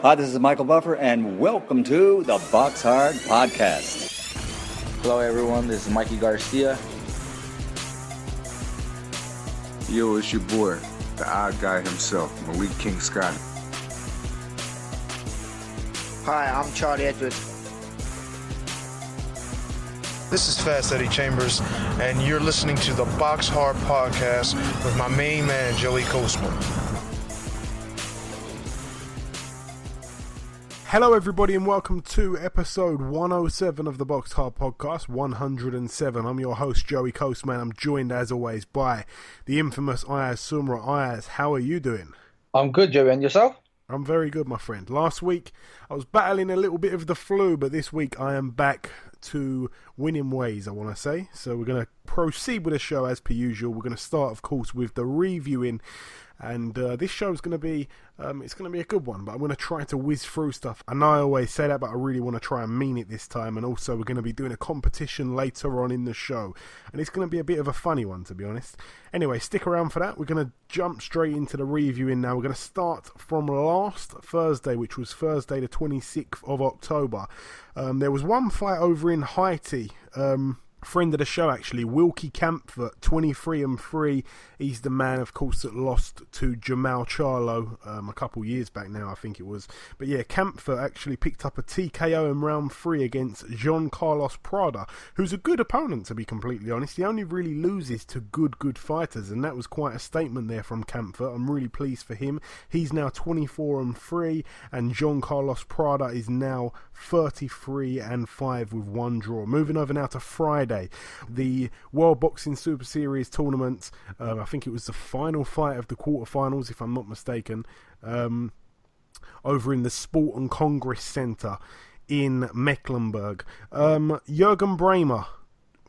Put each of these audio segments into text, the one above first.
Hi, this is Michael Buffer, and welcome to the BoxHard Podcast. Hello, everyone. This is Mikey Garcia. Yo, it's your boy, the odd guy himself, Malik King Scott. Hi, I'm Charlie Edwards. This is Fast Eddie Chambers, and you're listening to the BoxHard Podcast with my main man, Joey Coastman. Hello everybody and welcome to episode 107 of the BoxHard Podcast, 107. I'm your host Joey Coastman. I'm joined as always by the infamous Ayaz Sumra. Ayaz, how are you doing? I'm good, Joey, and yourself? I'm very good, my friend. Last week I was battling a little bit of the flu, but this week I am back to winning ways, I want to say. So we're going to proceed with the show as per usual. We're going to start, of course, with the reviewing. And this show is going to be, it's going to be a good one, but I'm going to try to whiz through stuff. I know I always say that, but I really want to try and mean it this time. And also we're going to be doing a competition later on in the show. And it's going to be a bit of a funny one, to be honest. Anyway, stick around for that. We're going to jump straight into the reviewing now. We're going to start from last Thursday, which was Thursday the 26th of October. There was one fight over in Haiti. Friend of the show, actually, Wilkie Campfort, 23-3. He's the man, of course, that lost to Jamal Charlo a couple years back now, I think it was. But yeah, Campfort actually picked up a TKO in round 3 against Jean Carlos Prada, who's a good opponent, to be completely honest. He only really loses to good fighters, and that was quite a statement there from Campfort. I'm really pleased for him. He's now 24-3, and Jean Carlos Prada is now 33-5 with one draw. Moving over now to Friday, the World Boxing Super Series tournament. I think it was the final fight of the quarterfinals, if I'm not mistaken, over in the Sport and Congress Center in Mecklenburg. Jürgen Brähmer,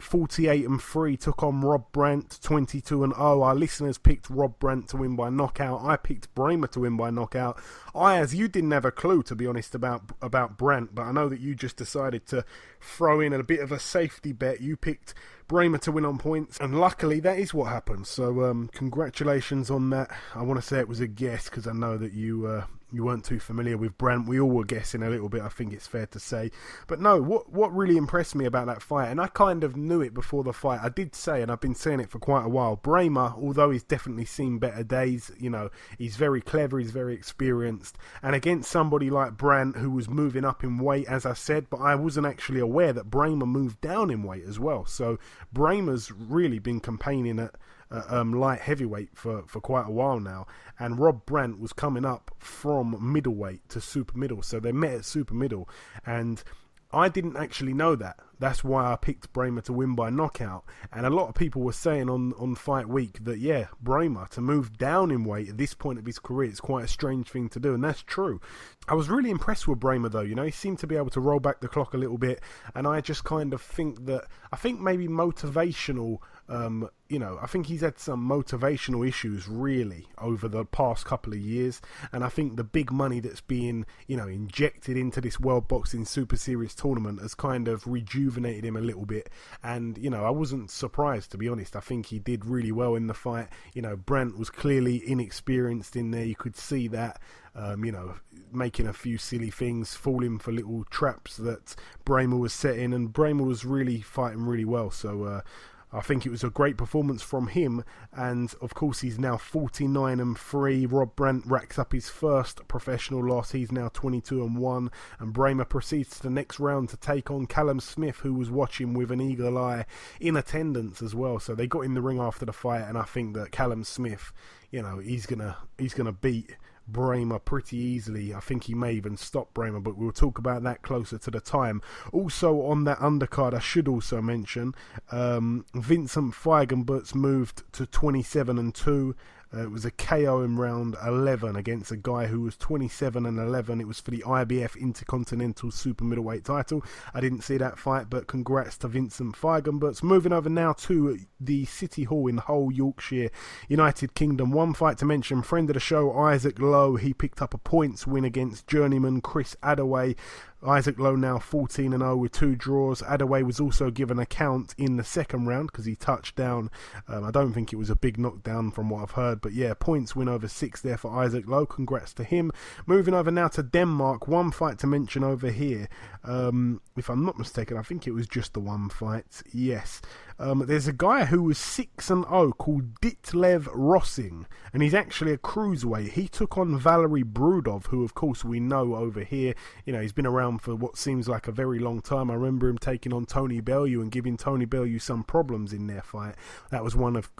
48-3, took on Rob Brandt, 22-0. Our listeners picked Rob Brandt to win by knockout. I picked Brähmer to win by knockout. Ayaz, you didn't have a clue, to be honest, about Brandt, but I know that you just decided to throw in a bit of a safety bet. You picked Brähmer to win on points, and luckily that is what happened. So congratulations on that. I want to say it was a guess because I know that you weren't too familiar with Brandt. We all were guessing a little bit, I think it's fair to say. But no, what really impressed me about that fight, and I kind of knew it before the fight, I did say, and I've been saying it for quite a while, Brähmer, although he's definitely seen better days, you know, he's very clever, he's very experienced, and against somebody like Brandt, who was moving up in weight, as I said, but I wasn't actually aware that Brähmer moved down in weight as well. So Brähmer's really been campaigning at light heavyweight for quite a while now, and Rob Brandt was coming up from middleweight to super middle, so they met at super middle, and I didn't actually know that. That's why I picked Brähmer to win by knockout. And a lot of people were saying on fight week that, yeah, Brähmer, to move down in weight at this point of his career, it's quite a strange thing to do, and that's true. I was really impressed with Brähmer, though. You know, he seemed to be able to roll back the clock a little bit, and I just kind of think that, I think maybe motivational, I think he's had some motivational issues, really, over the past couple of years, and I think the big money that's being, injected into this World Boxing Super Series tournament has kind of rejuvenated him a little bit, and, I wasn't surprised, to be honest. I think he did really well in the fight. Brandt was clearly inexperienced in there, you could see that, making a few silly things, falling for little traps that Brähmer was setting, and Brähmer was really fighting really well, so I think it was a great performance from him, and of course he's now 49-3. Rob Brandt racks up his first professional loss. He's now 22-1, and Brähmer proceeds to the next round to take on Callum Smith, who was watching with an eagle eye in attendance as well. So they got in the ring after the fight, and I think that Callum Smith, he's gonna beat Brähmer pretty easily. I think he may even stop Brähmer, but we'll talk about that closer to the time. Also on that undercard, I should also mention, Vincent Feigenbert's moved to 27-2. It was a KO in round 11 against a guy who was 27-11. It was for the IBF Intercontinental Super Middleweight title. I didn't see that fight, but congrats to Vincent Feigenberts. Moving over now to the City Hall in Hull, Yorkshire, United Kingdom. One fight to mention, friend of the show, Isaac Lowe. He picked up a points win against journeyman Chris Adaway. Isaac Lowe now 14-0 with 2 draws. Adaway was also given a count in the second round because he touched down. I don't think it was a big knockdown from what I've heard, but yeah, points win over 6 there for Isaac Lowe. Congrats to him. Moving over now to Denmark. One fight to mention over here. If I'm not mistaken, I think it was just the one fight. Yes. There's a guy who was 6-0 called Ditlev Rossing, and he's actually a cruiserweight. He took on Valery Brudov, who of course we know over here. You know, he's been around for what seems like a very long time. I remember him taking on Tony Bellew and giving Tony Bellew some problems in their fight. That was one of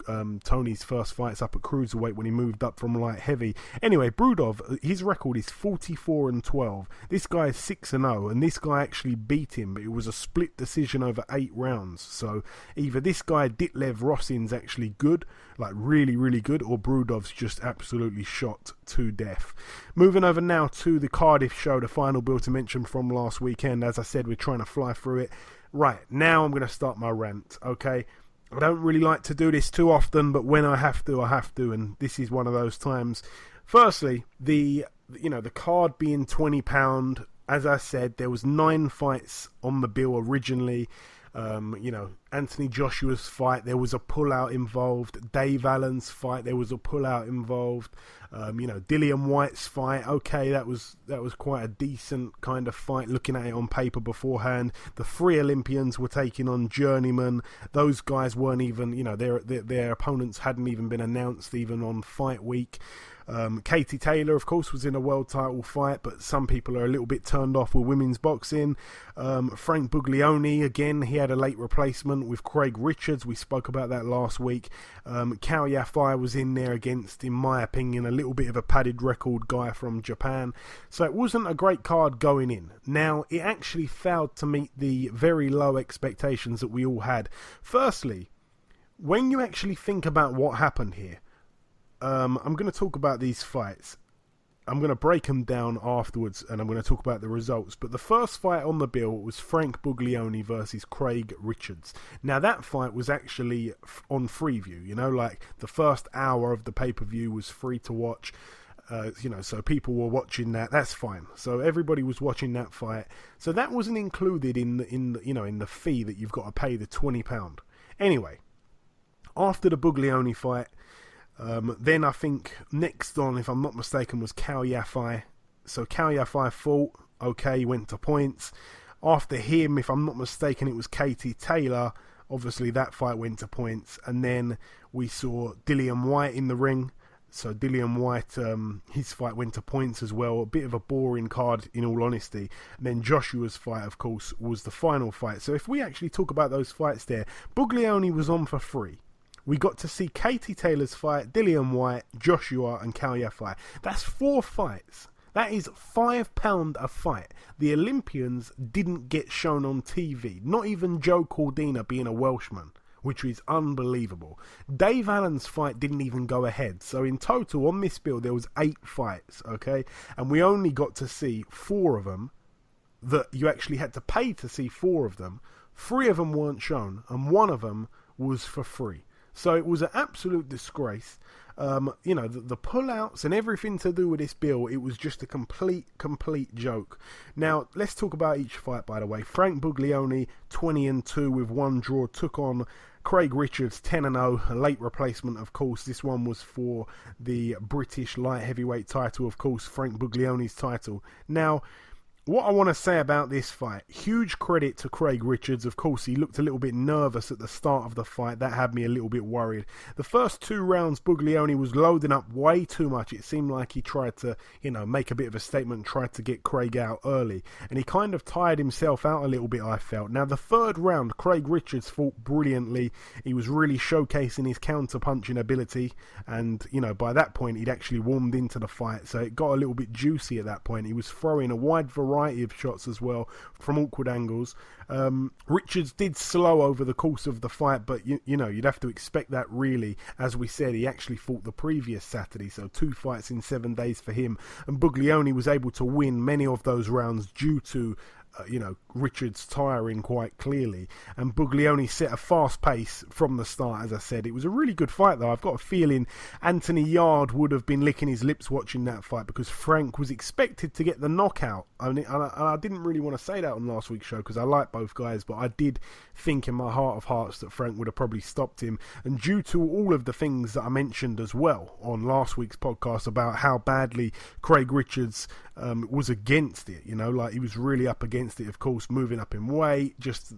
Tony's first fights up at cruiserweight when he moved up from light heavy. Anyway, Brudov, his record is 44-12. This guy is 6-0, and this guy actually beat him, but it was a split decision over 8 rounds. So either this guy Ditlev Rossing's actually good, like really, really good, or Brudov's just absolutely shot to death. Moving over now to the Cardiff show, the final bill to mention from last weekend. As I said, we're trying to fly through it. Right, now I'm going to start my rant, okay? I don't really like to do this too often, but when I have to, and this is one of those times. Firstly, the card being £20, as I said, there was 9 fights on the bill originally. Anthony Joshua's fight, there was a pullout involved. Dave Allen's fight, there was a pullout involved. Dillian Whyte's fight, okay, that was quite a decent kind of fight looking at it on paper beforehand. The 3 Olympians were taking on journeymen. Those guys weren't even, their opponents hadn't even been announced even on fight week. Katie Taylor, of course, was in a world title fight, but some people are a little bit turned off with women's boxing. Frank Buglioni, again, he had a late replacement with Craig Richards. We spoke about that last week. Kao Yafai was in there against, in my opinion, a little bit of a padded record guy from Japan. So it wasn't a great card going in. Now, it actually failed to meet the very low expectations that we all had. Firstly, when you actually think about what happened here, I'm going to talk about these fights. I'm going to break them down afterwards, and I'm going to talk about the results. But the first fight on the bill was Frank Buglioni versus Craig Richards. Now, that fight was actually on Freeview. Like the first hour of the pay-per-view was free to watch. So people were watching that. That's fine. So everybody was watching that fight. So that wasn't included in the fee that you've got to pay, the £20. Anyway, after the Buglioni fight. Then I think next on, if I'm not mistaken, was Kao Yafai. So Kao Yafai fought, okay, went to points. After him, if I'm not mistaken, it was Katie Taylor. Obviously, that fight went to points. And then we saw Dillian Whyte in the ring. So Dillian Whyte, his fight went to points as well. A bit of a boring card, in all honesty. And then Joshua's fight, of course, was the final fight. So if we actually talk about those fights there, Buglioni was on for free. We got to see Katie Taylor's fight, Dillian Whyte, Joshua, and Kao Yafai. That's 4 fights. That is £5 a fight. The Olympians didn't get shown on TV. Not even Joe Cordina being a Welshman, which is unbelievable. Dave Allen's fight didn't even go ahead. So in total, on this bill, there was 8 fights, okay? And we only got to see 4 of them that you actually had to pay to see 4 of them. 3 of them weren't shown, and 1 of them was for free. So it was an absolute disgrace. The pullouts and everything to do with this bill, it was just a complete joke. Now, let's talk about each fight, by the way. Frank Buglioni, 20-2 with 1 draw, took on Craig Richards, 10-0, a late replacement, of course. This one was for the British light heavyweight title, of course, Frank Buglioni's title. Now, what I want to say about this fight, huge credit to Craig Richards. Of course, he looked a little bit nervous at the start of the fight. That had me a little bit worried. The first 2 rounds, Buglioni was loading up way too much. It seemed like he tried to, make a bit of a statement, tried to get Craig out early. And he kind of tired himself out a little bit, I felt. Now, the 3rd round, Craig Richards fought brilliantly. He was really showcasing his counter-punching ability. And, by that point, he'd actually warmed into the fight. So it got a little bit juicy at that point. He was throwing a wide variety of shots as well from awkward angles. Richards did slow over the course of the fight, but you'd have to expect that really. As we said, he actually fought the previous Saturday, so 2 fights in 7 days for him, and Buglioni was able to win many of those rounds due to Richards tiring quite clearly, and Buglioni set a fast pace from the start. As I said, it was a really good fight though. I've got a feeling Anthony Yarde would have been licking his lips watching that fight, because Frank was expected to get the knockout. And I didn't really want to say that on last week's show because I like both guys, but I did think in my heart of hearts that Frank would have probably stopped him. And due to all of the things that I mentioned as well on last week's podcast about how badly Craig Richards was against it, like he was really up against it, of course, moving up in weight just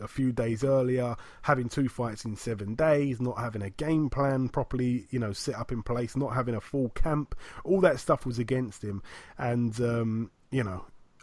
a few days earlier, having 2 fights in 7 days, not having a game plan properly, set up in place, not having a full camp, all that stuff was against him. And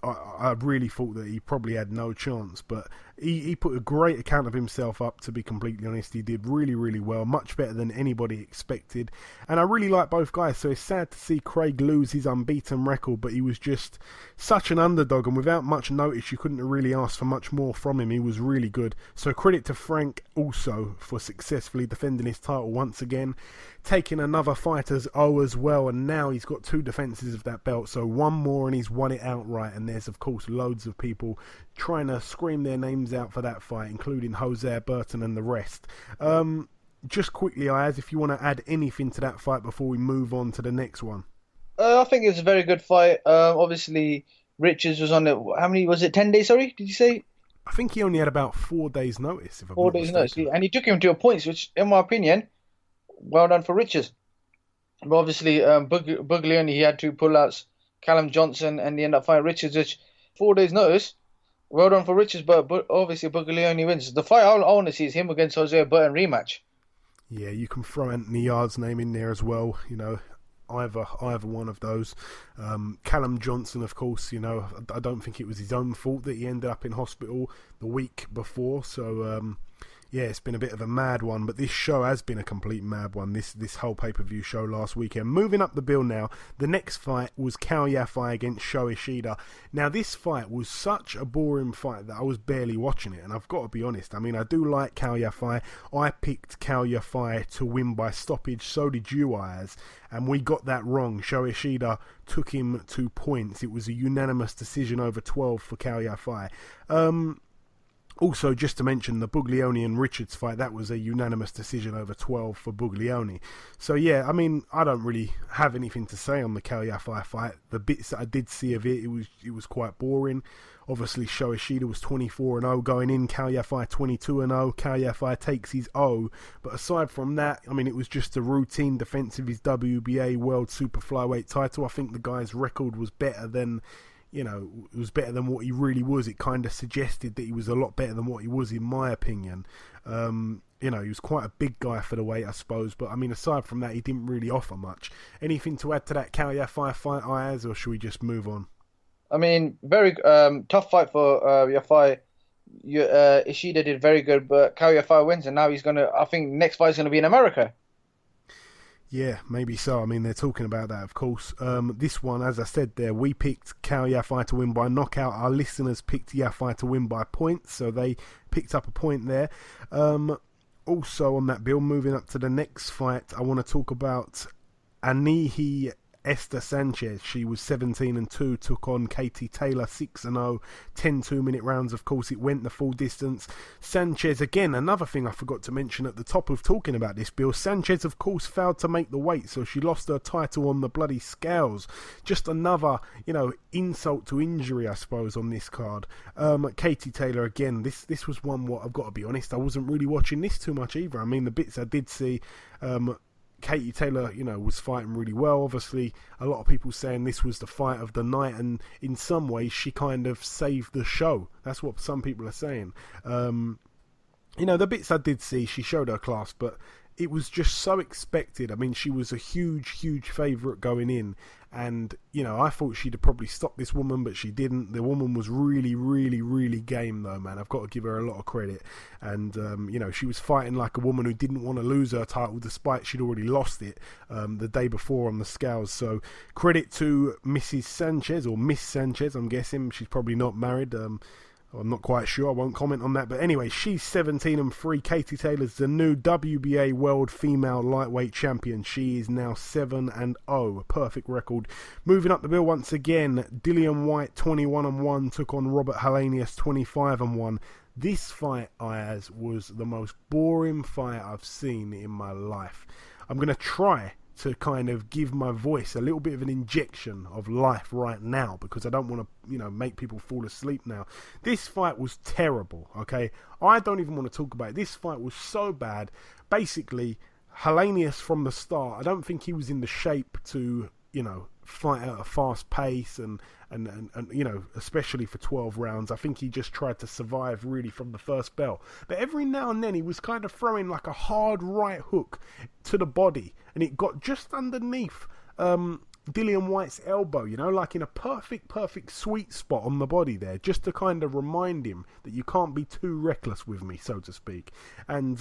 I really thought that he probably had no chance, but he put a great account of himself up, to be completely honest. He did really, really well, much better than anybody expected, and I really like both guys, so it's sad to see Craig lose his unbeaten record, but he was just such an underdog, and without much notice, you couldn't have really asked for much more from him. He was really good, so credit to Frank also for successfully defending his title once again, taking another fighter's O as well, and now he's got 2 defences of that belt, so 1 more and he's won it outright. And there's of course loads of people trying to scream their names out for that fight, including Jose Burton and the rest. Just quickly, Ayaz, if you want to add anything to that fight before we move on to the next one. I think it's a very good fight. Obviously, Richards was on it. How many was it? 10 days? Sorry, did you say? I think he only had about 4 days' notice. If I'm 4 not days' mistaken. notice, and he took him to a points, which, in my opinion, well done for Richards. But obviously, Buglioni, he had to pull out Callum Johnson, and he ended up fighting Richards, which 4 days' notice. Well done for Richards, but obviously Buglioni wins. The fight I want to see is him against Jose Burton rematch. Yeah, you can throw Anthony Yarde's name in there as well. Either one of those. Callum Johnson, of course. I don't think it was his own fault that he ended up in hospital the week before. So yeah, it's been a bit of a mad one, but this show has been a complete mad one, this whole pay-per-view show last weekend. Moving up the bill now, the next fight was Kao Yafai against Sho Ishida. Now, this fight was such a boring fight that I was barely watching it, and I've got to be honest, I do like Kao Yafai. I picked Kao Yafai to win by stoppage, so did you, Ayaz, and we got that wrong. Sho Ishida took him 2 points. It was a unanimous decision over 12 for Kao Yafai. Also, just to mention, the Buglioni and Richards fight, that was a unanimous decision over 12 for Buglioni. So yeah, I don't really have anything to say on the Kao Yafai fight. The bits that I did see of it, it was quite boring. Obviously, Sho Ishida was 24-0 going in, Kao Yafai 22-0. Kao Yafai takes his O, but aside from that, it was just a routine defense of his WBA World Super Flyweight title. I think the guy's record was better than... it was better than what he really was. It kind of suggested that he was a lot better than what he was, in my opinion. He was quite a big guy for the weight, I suppose. But, aside from that, he didn't really offer much. Anything to add to that Kao Yafai fight, Ayaz, or should we just move on? Very tough fight for Yafai. Ishida did very good, but Kao Yafai wins, and now I think next fight is going to be in America. Yeah, maybe so. They're talking about that, of course. This one, as I said there, we picked Kao Yafai to win by knockout. Our listeners picked Yafai to win by points, so they picked up a point there. Also on that bill, moving up to the next fight, I want to talk about Anihi Esther Sanchez. She was 17-2, took on Katie Taylor 6-0, 10 2-minute rounds. Of course, it went the full distance. Sanchez, again, another thing I forgot to mention at the top of talking about this, Bill. Sanchez, of course, failed to make the weight, so she lost her title on the bloody scales. Just another, insult to injury, I suppose, on this card. Katie Taylor, again, this was one what I've got to be honest, I wasn't really watching this too much either. The bits I did see, Katie Taylor, was fighting really well. Obviously, a lot of people saying this was the fight of the night, and in some ways, she kind of saved the show. That's what some people are saying. The bits I did see, she showed her class, but it was just so expected. She was a huge, huge favourite going in, and, I thought she'd have probably stopped this woman, but she didn't. The woman was really, really, really game, though, man. I've got to give her a lot of credit. And, she was fighting like a woman who didn't want to lose her title, despite she'd already lost it the day before on the scales. So, credit to Mrs. Sanchez, or Miss Sanchez, I'm guessing. She's probably not married. I'm not quite sure. I won't comment on that. But anyway, she's 17-3. Katie Taylor's the new WBA World Female Lightweight Champion. She is now 7-0. Perfect record. Moving up the bill once again, Dillian Whyte 21-1 took on Robert Helenius 25-1. This fight, Ayaz, was the most boring fight I've seen in my life. I'm going to try to kind of give my voice a little bit of an injection of life right now, because I don't want to, make people fall asleep now. This fight was terrible, okay? I don't even want to talk about it. This fight was so bad. Basically, Helenius from the start, I don't think he was in the shape to, fight at a fast pace and especially for 12 rounds. I think he just tried to survive really from the first bell. But every now and then he was kind of throwing like a hard right hook to the body, and it got just underneath Dillian Whyte's elbow, like in a perfect sweet spot on the body there, just to kind of remind him that you can't be too reckless with me, so to speak. And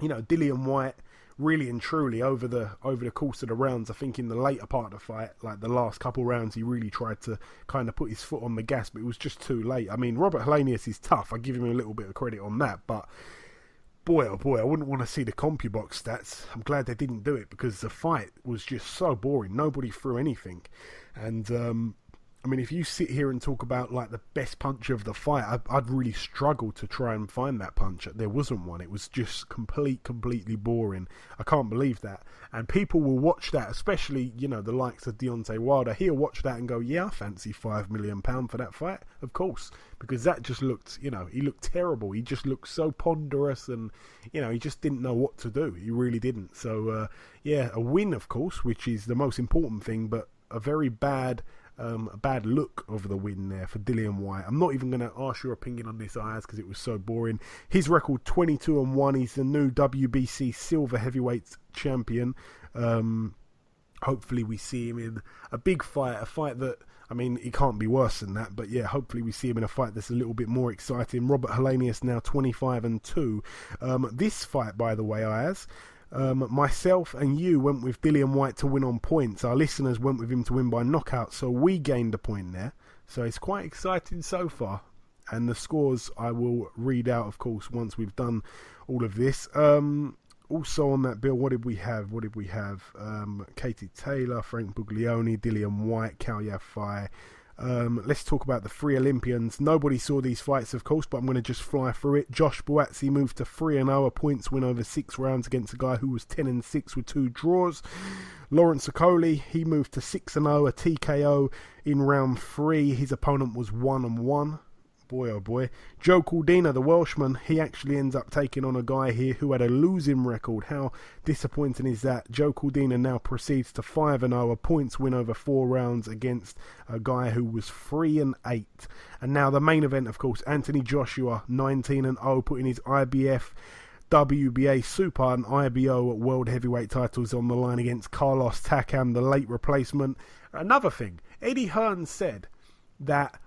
Dillian Whyte, really and truly, over the course of the rounds, I think in the later part of the fight, like the last couple rounds, he really tried to kind of put his foot on the gas, but it was just too late. I mean, Robert Helenius is tough. I give him a little bit of credit on that, but boy, oh boy, I wouldn't want to see the CompuBox stats. I'm glad they didn't do it, because the fight was just so boring. Nobody threw anything. And, if you sit here and talk about like the best punch of the fight, I'd really struggle to try and find that punch. There wasn't one. It was just completely boring. I can't believe that. And people will watch that, especially, the likes of Deontay Wilder. He'll watch that and go, yeah, I fancy £5 million for that fight. Of course. Because that just looked, he looked terrible. He just looked so ponderous, and, he just didn't know what to do. He really didn't. So, a win, of course, which is the most important thing, but a very bad look of the win there for Dillian Whyte. I'm not even going to ask your opinion on this, Ayaz, because it was so boring. His record 22-1. He's the new WBC Silver Heavyweight Champion. Hopefully we see him in a big fight, a fight that, it can't be worse than that, but yeah, hopefully we see him in a fight that's a little bit more exciting. Robert Helenius now 25-2. This fight, by the way, Ayaz, myself and you went with Dillian Whyte to win on points. Our listeners went with him to win by knockout, so we gained a point there. So it's quite exciting so far. And the scores I will read out, of course, once we've done all of this. Also on that bill, what did we have? Katie Taylor, Frank Buglioni, Dillian Whyte, Cal Yafai. Let's talk about the three Olympians. Nobody saw these fights, of course, but I'm going to just fly through it. Josh Buatsi moved to 3-0, a points win over 6 rounds against a guy who was 10-6 with 2 draws. Lawrence Okoli, he moved to 6-0, a TKO in round 3. His opponent was 1-1. Boy, oh boy. Joe Caldina, the Welshman, he actually ends up taking on a guy here who had a losing record. How disappointing is that? Joe Caldina now proceeds to 5-0, a points win over 4 rounds against a guy who was 3-8. And now the main event, of course, Anthony Joshua, 19-0, putting his IBF, WBA Super and IBO World Heavyweight titles on the line against Carlos Takam, the late replacement. Another thing, Eddie Hearn said that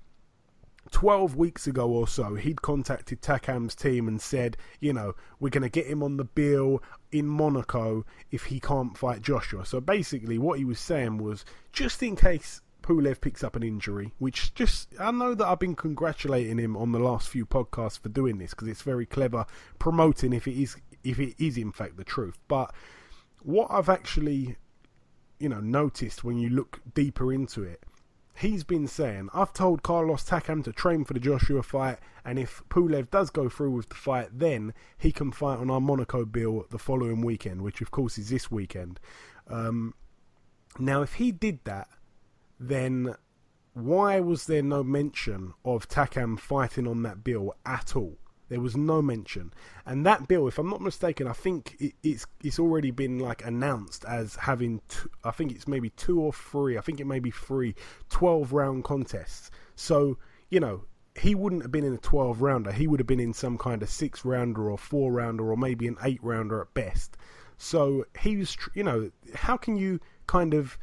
12 weeks ago or so, he'd contacted Takam's team and said, we're going to get him on the bill in Monaco if he can't fight Joshua. So basically what he was saying was, just in case Pulev picks up an injury, which I know that I've been congratulating him on the last few podcasts for doing this, because it's very clever promoting if it is in fact the truth. But what I've actually, noticed when you look deeper into it, he's been saying, I've told Carlos Takam to train for the Joshua fight, and if Pulev does go through with the fight, then he can fight on our Monaco bill the following weekend, which of course is this weekend. Now, if he did that, then why was there no mention of Takam fighting on that bill at all? There was no mention. And that bill, if I'm not mistaken, I think it's already been announced as having, I think it's maybe 2 or 3, I think it may be 3 12-round contests. So, he wouldn't have been in a 12-rounder. He would have been in some kind of 6-rounder or 4-rounder or maybe an 8-rounder at best. So he was, how can you kind of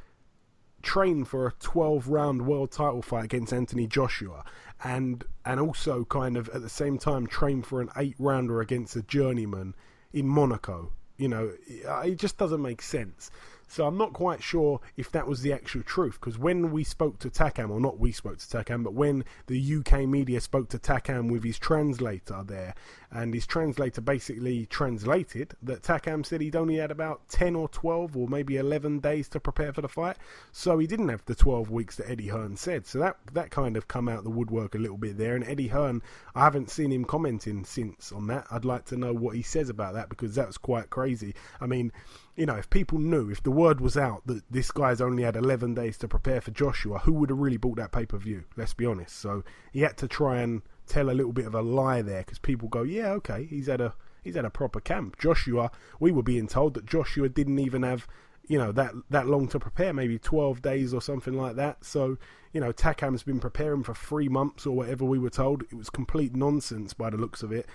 train for a 12-round world title fight against Anthony Joshua and also kind of at the same time train for an 8-rounder against a journeyman in Monaco? It just doesn't make sense. So I'm not quite sure if that was the actual truth, because when we spoke to Takam, or not we spoke to Takam, but when the UK media spoke to Takam with his translator there, and his translator basically translated that Takam said he'd only had about 10 or 12 or maybe 11 days to prepare for the fight, so he didn't have the 12 weeks that Eddie Hearn said. So that kind of come out the woodwork a little bit there, and Eddie Hearn, I haven't seen him commenting since on that. I'd like to know what he says about that, because that's quite crazy. I mean, you know, if people knew, if the word was out that this guy's only had 11 days to prepare for Joshua, who would have really bought that pay-per-view? Let's be honest. So he had to try and tell a little bit of a lie there, because people go, yeah, okay, he's had a proper camp. Joshua, we were being told that Joshua didn't even have, you know, that long to prepare, maybe 12 days or something like that. So, you know, Takam's been preparing for 3 months or whatever we were told. It was complete nonsense by the looks of it.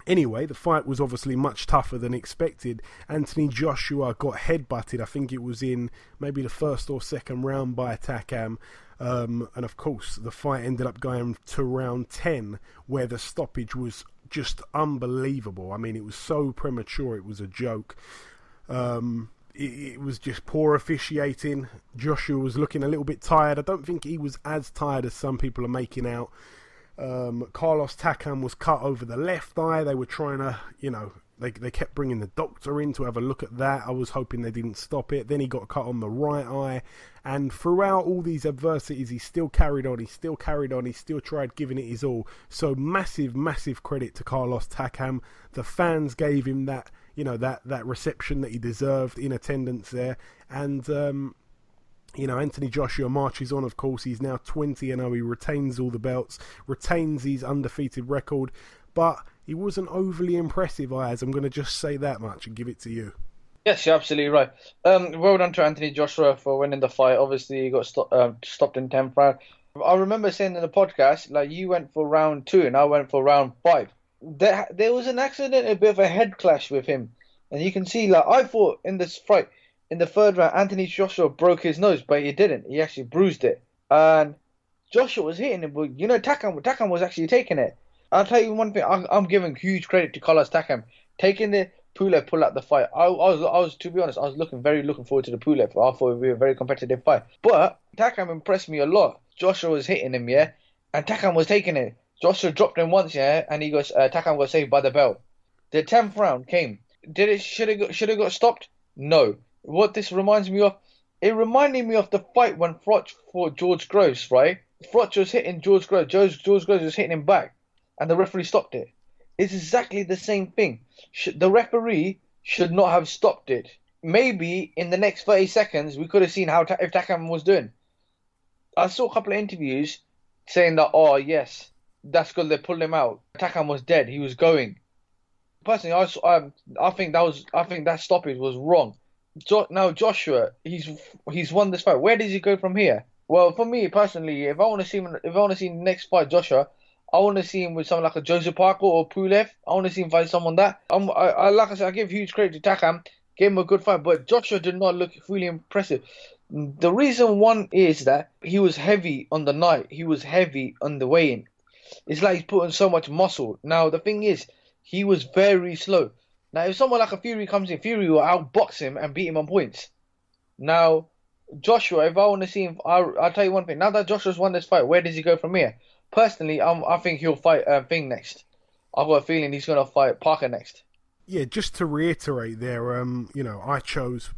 Anyway, the fight was obviously much tougher than expected. Anthony Joshua got headbutted. I think it was in maybe the first or second round by Takam. And of course, the fight ended up going to round 10, where the stoppage was just unbelievable. I mean, it was so premature, it was a joke. It was just poor officiating. Joshua was looking a little bit tired. I don't think he was as tired as some people are making out. Carlos Takam was cut over the left eye. They were trying to, you know, they kept bringing the doctor in to have a look at that. I was hoping they didn't stop it. Then he got cut on the right eye. And throughout all these adversities, he still carried on. He still tried giving it his all. So massive, massive credit to Carlos Takam. The fans gave him that, you know, that reception that he deserved in attendance there. And, you know, Anthony Joshua marches on, of course. He's now 20-0. He retains all the belts, retains his undefeated record. But he wasn't overly impressive, Ayaz. I'm going to just say that much and give it to you. Yes, you're absolutely right. Well done to Anthony Joshua for winning the fight. Obviously, he got stopped in 10th round. I remember saying in the podcast, like, you went for round 2 and I went for round 5. There was an accident, a bit of a head clash with him. And you can see, like, I thought in this fight, in the 3rd round, Anthony Joshua broke his nose, but he didn't. He actually bruised it. And Joshua was hitting him, but, you know, Takam was actually taking it. I'll tell you one thing, I'm giving huge credit to Carlos Takam. Taking the Pulev pull out the fight. I was, to be honest, I was looking forward to the Pulev. I thought it would be a very competitive fight. But Takam impressed me a lot. Joshua was hitting him, yeah, and Takam was taking it. Joshua dropped him once, yeah, and Takam got saved by the bell. The 10th round came. Should it got stopped? No. What this reminds me of, it reminded me of the fight when Froch fought George Groves, right? Froch was hitting George Groves. George Groves was hitting him back, and the referee stopped it. It's exactly the same thing. The referee should not have stopped it. Maybe in the next 30 seconds, we could have seen if Takam was doing. I saw a couple of interviews saying that, oh, yes, that's good, they pulled him out. Takam was dead. He was going. Personally, I think that stoppage was wrong. Now Joshua, he's won this fight. Where does he go from here? Well, for me personally, if I want to see the next fight, Joshua, I want to see him with someone like a Joseph Parker or Pulev. I want to see him fight someone that. Like I said, I give huge credit to Takam. Gave him a good fight, but Joshua did not look really impressive. The reason one is that he was heavy on the night. He was heavy on the weigh-in. It's like he's putting so much muscle. Now, the thing is, he was very slow. Now, if someone like a Fury comes in, Fury will outbox him and beat him on points. Now, Joshua, if I want to see him, I'll tell you one thing. Now that Joshua's won this fight, where does he go from here? Personally, I think he'll fight Thing next. I've got a feeling he's going to fight Parker next. Yeah, just to reiterate there, you know, I chose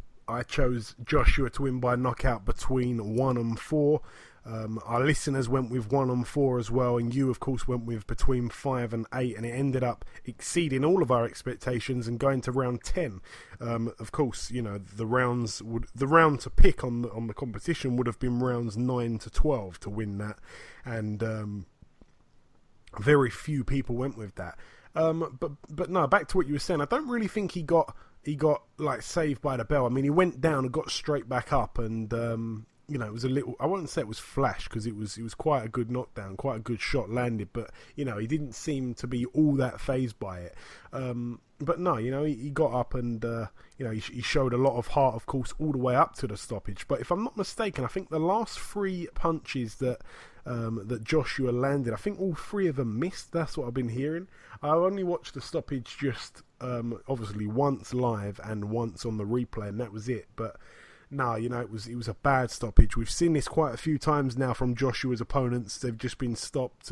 Joshua to win by knockout between 1 and 4. Our listeners went with 1 and 4 as well, and you, of course, went with between 5 and 8, and it ended up exceeding all of our expectations and going to round 10. Of course, you know, the round to pick on the competition would have been rounds 9 to 12 to win that, and very few people went with that. But no, back to what you were saying. I don't really think he got like saved by the bell. I mean, he went down and got straight back up, and you know, it was a little, I wouldn't say it was flash, because it was quite a good knockdown, quite a good shot landed, but, you know, he didn't seem to be all that fazed by it. But no, you know, he got up and, you know, he showed a lot of heart, of course, all the way up to the stoppage. But if I'm not mistaken, I think the last 3 punches that Joshua landed, I think all 3 of them missed. That's what I've been hearing. I only watched the stoppage just obviously once live and once on the replay, and that was it. But no, it was a bad stoppage. We've seen this quite a few times now from Joshua's opponents. They've just been stopped,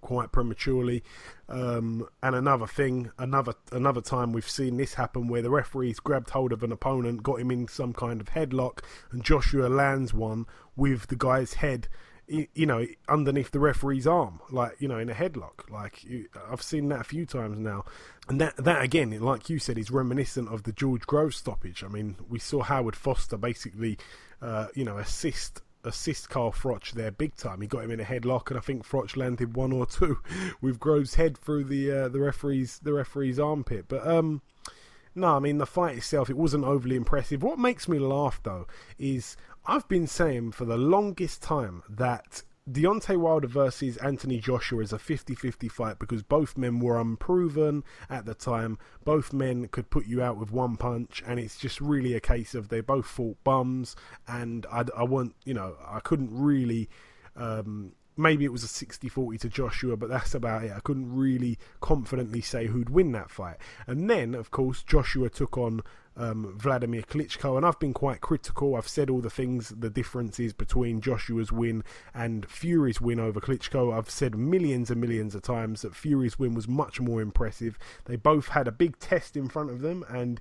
quite prematurely. And another time we've seen this happen where the referee's grabbed hold of an opponent, got him in some kind of headlock, and Joshua lands one with the guy's head, underneath the referee's arm, in a headlock. I've seen that a few times now. And that again, like you said, is reminiscent of the George Groves stoppage. I mean, we saw Howard Foster basically, assist Carl Froch there big time. He got him in a headlock, and I think Froch landed one or two with Groves' head through the referee's armpit. But no, I mean, the fight itself, it wasn't overly impressive. What makes me laugh though is I've been saying for the longest time that Deontay Wilder versus Anthony Joshua is a 50-50 fight because both men were unproven at the time. Both men could put you out with one punch, and it's just really a case of they both fought bums, and I couldn't really... maybe it was a 60-40 to Joshua, but that's about it. I couldn't really confidently say who'd win that fight. And then, of course, Joshua took on Vladimir Klitschko, and I've been quite critical. I've said all the things, the differences between Joshua's win and Fury's win over Klitschko. I've said millions and millions of times that Fury's win was much more impressive. They both had a big test in front of them, and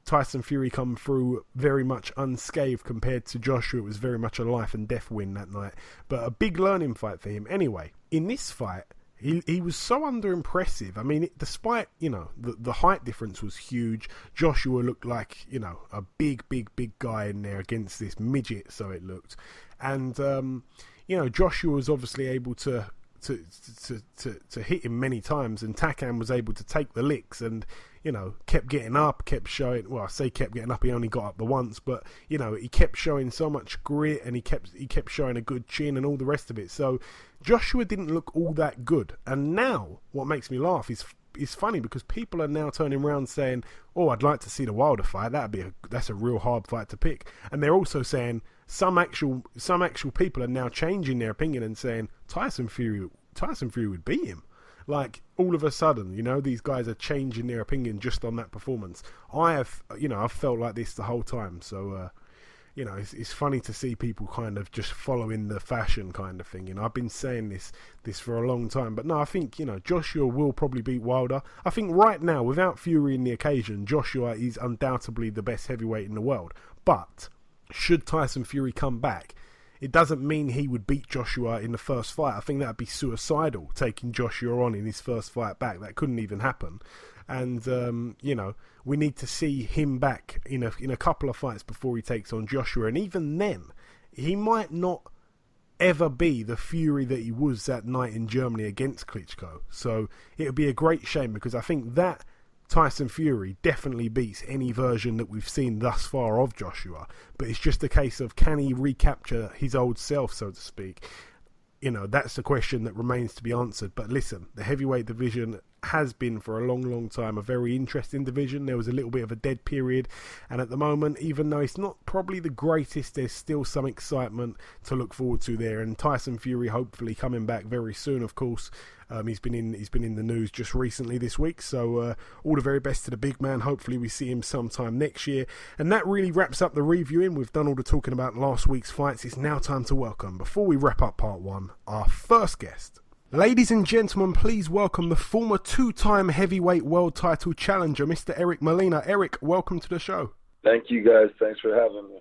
Tyson Fury come through very much unscathed compared to Joshua. It was very much a life and death win that night, but a big learning fight for him. Anyway, in this fight, he was so underimpressive. I mean, despite, the height difference was huge. Joshua looked like, a big guy in there against this midget, so it looked. And, Joshua was obviously able to hit him many times, and Takam was able to take the licks and, kept getting up, kept showing, well, I say kept getting up, he only got up the once, but, he kept showing so much grit, and he kept showing a good chin and all the rest of it. So Joshua didn't look all that good. And now what makes me laugh is funny because people are now turning around saying, oh, I'd like to see the Wilder fight. That's a real hard fight to pick. And they're also saying some actual people are now changing their opinion and saying Tyson Fury would beat him. Like, all of a sudden, these guys are changing their opinion just on that performance. I've felt like this the whole time. So, it's funny to see people kind of just following the fashion kind of thing. I've been saying this for a long time. But no, I think, Joshua will probably beat Wilder. I think right now, without Fury in the occasion, Joshua is undoubtedly the best heavyweight in the world. But should Tyson Fury come back, it doesn't mean he would beat Joshua in the first fight. I think that would be suicidal, taking Joshua on in his first fight back. That couldn't even happen. And, we need to see him back in a couple of fights before he takes on Joshua. And even then, he might not ever be the Fury that he was that night in Germany against Klitschko. So it would be a great shame, because I think that Tyson Fury definitely beats any version that we've seen thus far of Joshua. But it's just a case of, can he recapture his old self, so to speak? That's the question that remains to be answered. But listen, the heavyweight division has been for a long time a very interesting division. There was a little bit of a dead period, and at the moment, even though it's not probably the greatest, there's still some excitement to look forward to there. And Tyson Fury hopefully coming back very soon, of course. He's been in the news just recently this week, so all the very best to the big man. Hopefully we see him sometime next year. And that really wraps up the reviewing. We've done all the talking about last week's fights. It's now time to welcome, before we wrap up part one, our first guest. Ladies and gentlemen, please welcome the former two-time heavyweight world title challenger, Mr. Eric Molina. Eric, welcome to the show. Thank you, guys. Thanks for having me.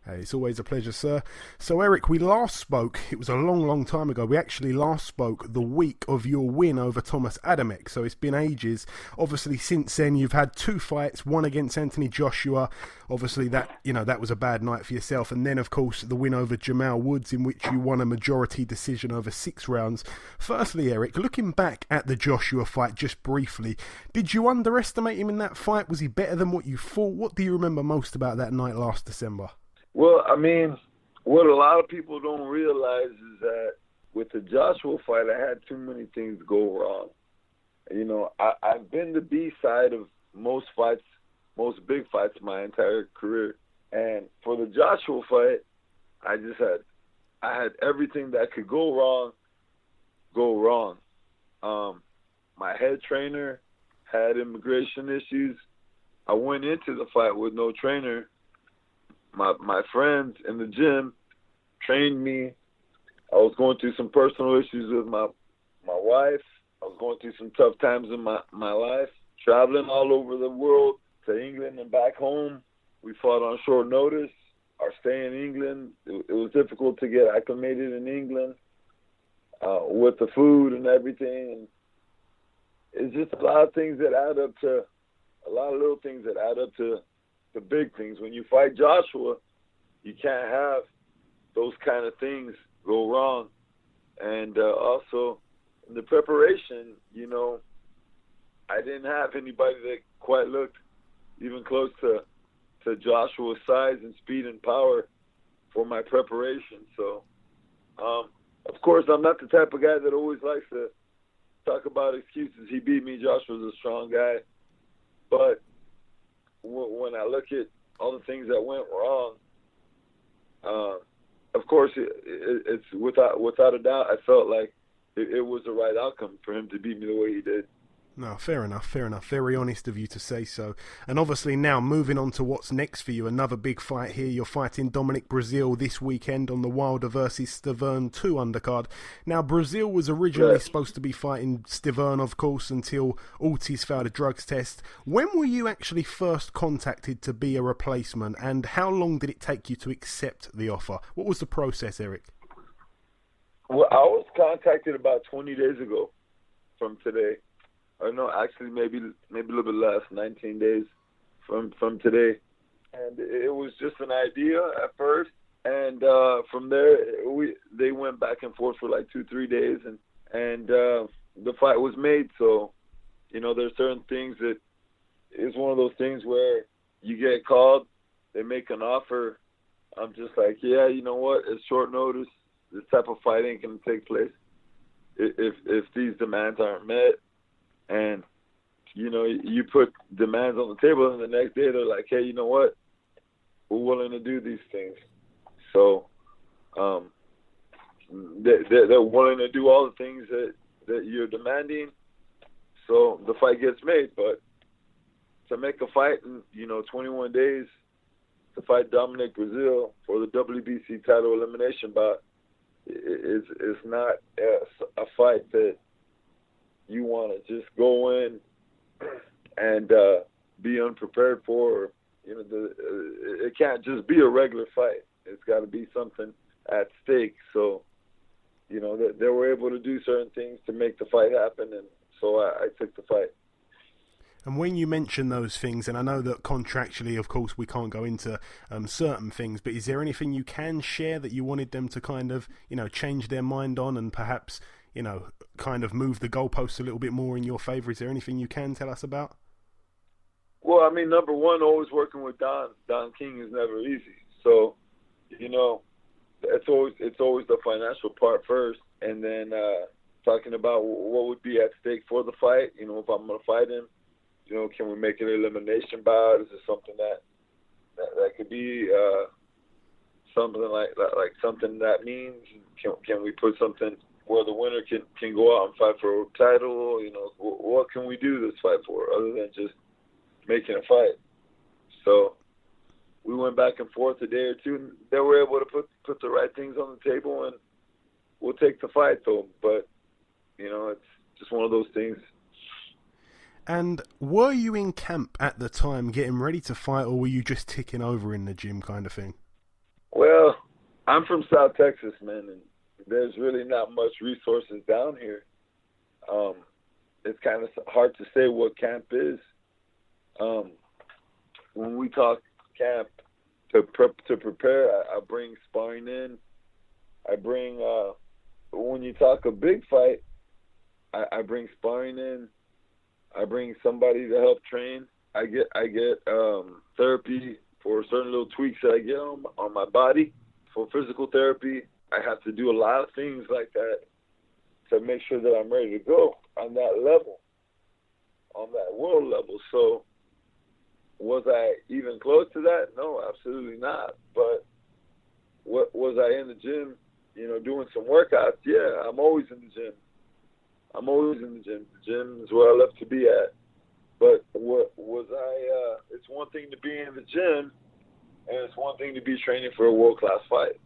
Hey, it's always a pleasure, sir. So, Eric, we last spoke, it was a long time ago, we actually last spoke the week of your win over Thomas Adamek, so it's been ages. Obviously, since then, you've had two fights, one against Anthony Joshua. Obviously, that was a bad night for yourself. And then, of course, the win over Jamal Woods, in which you won a majority decision over 6 rounds. Firstly, Eric, looking back at the Joshua fight just briefly, did you underestimate him in that fight? Was he better than what you thought? What do you remember most about that night last December? Well, I mean, what a lot of people don't realize is that with the Joshua fight, I had too many things go wrong. I've been the B side of most big fights my entire career. And for the Joshua fight, I had everything that could go wrong. My head trainer had immigration issues. I went into the fight with no trainer. My friends in the gym trained me. I was going through some personal issues with my wife. I was going through some tough times in my life, traveling all over the world to England and back home. We fought on short notice. Our stay in England, it was difficult to get acclimated in England with the food and everything. And it's just a lot of things that add up to, a lot of little things that add up to the big things. When you fight Joshua, you can't have those kind of things go wrong. And also, in the preparation, I didn't have anybody that quite looked even close to Joshua's size and speed and power for my preparation. So, of course, I'm not the type of guy that always likes to talk about excuses. He beat me. Joshua's a strong guy. But when I look at all the things that went wrong, of course, it's without a doubt, I felt like it was the right outcome for him to beat me the way he did. No, fair enough. Very honest of you to say so. And obviously now, moving on to what's next for you, another big fight here. You're fighting Dominic Breazeale this weekend on the Wilder versus Stiverne 2 undercard. Now, Breazeale was originally supposed to be fighting Stiverne, of course, until Ortiz failed a drugs test. When were you actually first contacted to be a replacement, and how long did it take you to accept the offer? What was the process, Eric? Well, I was contacted about 20 days ago from today. Or no, actually maybe a little bit less, 19 days from today. And it was just an idea at first. And from there, they went back and forth for like 2-3 days. And the fight was made. So, there's certain things that it's one of those things where you get called, they make an offer. I'm just like, yeah, you know what? It's short notice. This type of fight ain't going to take place if these demands aren't met. And, you put demands on the table, and the next day they're like, hey, you know what? We're willing to do these things. So they're willing to do all the things that you're demanding. So the fight gets made. But to make a fight in, 21 days, to fight Dominic Breazeale for the WBC title elimination bout is not a fight that you want to just go in and be unprepared for. It can't just be a regular fight. It's got to be something at stake. So, they were able to do certain things to make the fight happen, and so I took the fight. And when you mention those things, and I know that contractually, of course, we can't go into certain things, but is there anything you can share that you wanted them to kind of, change their mind on and perhaps, kind of move the goalposts a little bit more in your favour? Is there anything you can tell us about? Well, I mean, number one, always working with Don King is never easy. So, it's always the financial part first, and then talking about what would be at stake for the fight. If I'm going to fight him, can we make it an elimination bout? Is it something that could be something like something that means? Can we put something where the winner can go out and fight for a title? What can we do this fight for other than just making a fight? So we went back and forth a day or two, and they were able to put the right things on the table, and we'll take the fight though. But it's just one of those things. And were you in camp at the time getting ready to fight, or were you just ticking over in the gym kind of thing? Well, I'm from South Texas, man, and there's really not much resources down here. It's kind of hard to say what camp is. When we talk camp, to prepare, I bring sparring in. I bring, when you talk a big fight, I bring sparring in. I bring somebody to help train. I get therapy for certain little tweaks that I get on my body. For physical therapy, I have to do a lot of things like that to make sure that I'm ready to go on that level, on that world level. So was I even close to that? No, absolutely not. But was I in the gym, doing some workouts? Yeah, I'm always in the gym. The gym is where I love to be at. But what was I? It's one thing to be in the gym, and it's one thing to be training for a world-class fight.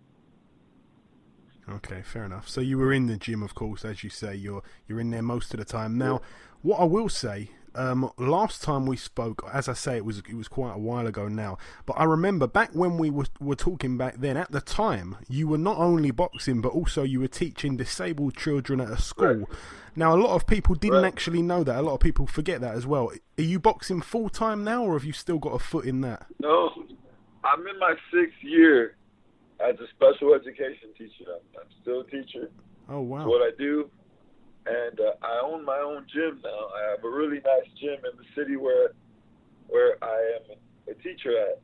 Okay, fair enough. So you were in the gym, of course, as you say. You're in there most of the time. Now, what I will say, last time we spoke, as I say, it was quite a while ago now. But I remember back when we were talking back then. At the time, you were not only boxing, but also you were teaching disabled children at a school. Right. Now, a lot of people didn't actually know that. A lot of people forget that as well. Are you boxing full time now, or have you still got a foot in that? No, I'm in my 6th year as a special education teacher. I'm still a teacher. Oh, wow. That's what I do. And I own my own gym now. I have a really nice gym in the city where I am a teacher at.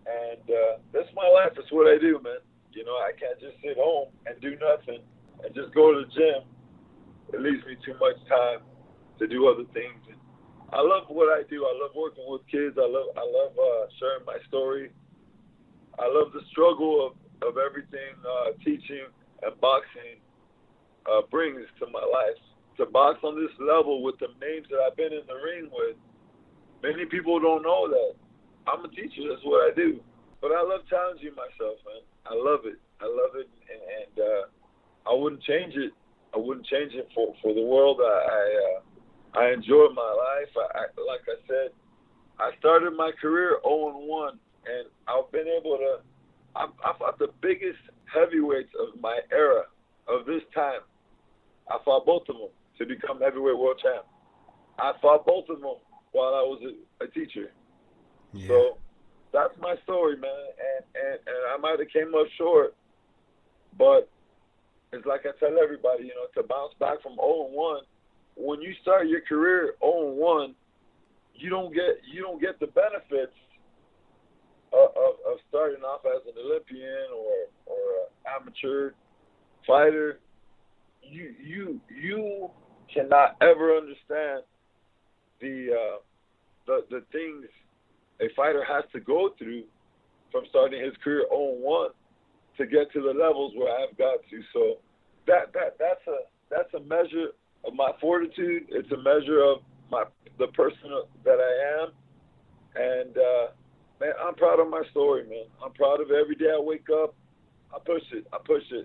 And that's my life. That's what I do, man. You know, I can't just sit home and do nothing and just go to the gym. It leaves me too much time to do other things. And I love what I do. I love working with kids. I love sharing my story. I love the struggle of everything teaching and boxing brings to my life. To box on this level with the names that I've been in the ring with, many people don't know that. I'm a teacher. That's what I do. But I love challenging myself, man. I love it. And I wouldn't change it. I wouldn't change it for the world. I enjoy my life. Like I said, I started my career 0-1, and I've been able to. I fought the biggest heavyweights of my era, of this time. I fought both of them to become heavyweight world champ. I fought both of them while I was a teacher. Yeah. So that's my story, man. And I might have came up short, but it's like I tell everybody, you know, to bounce back from 0-1. When you start your career 0-1, you don't get the benefits of starting off as an Olympian or an amateur fighter. You cannot ever understand the things a fighter has to go through from starting his career 0-1 to get to the levels where I've got to. So that's a measure of my fortitude. It's a measure of the person that I am. And man, I'm proud of my story, man. I'm proud of it. Every day I wake up, I push it.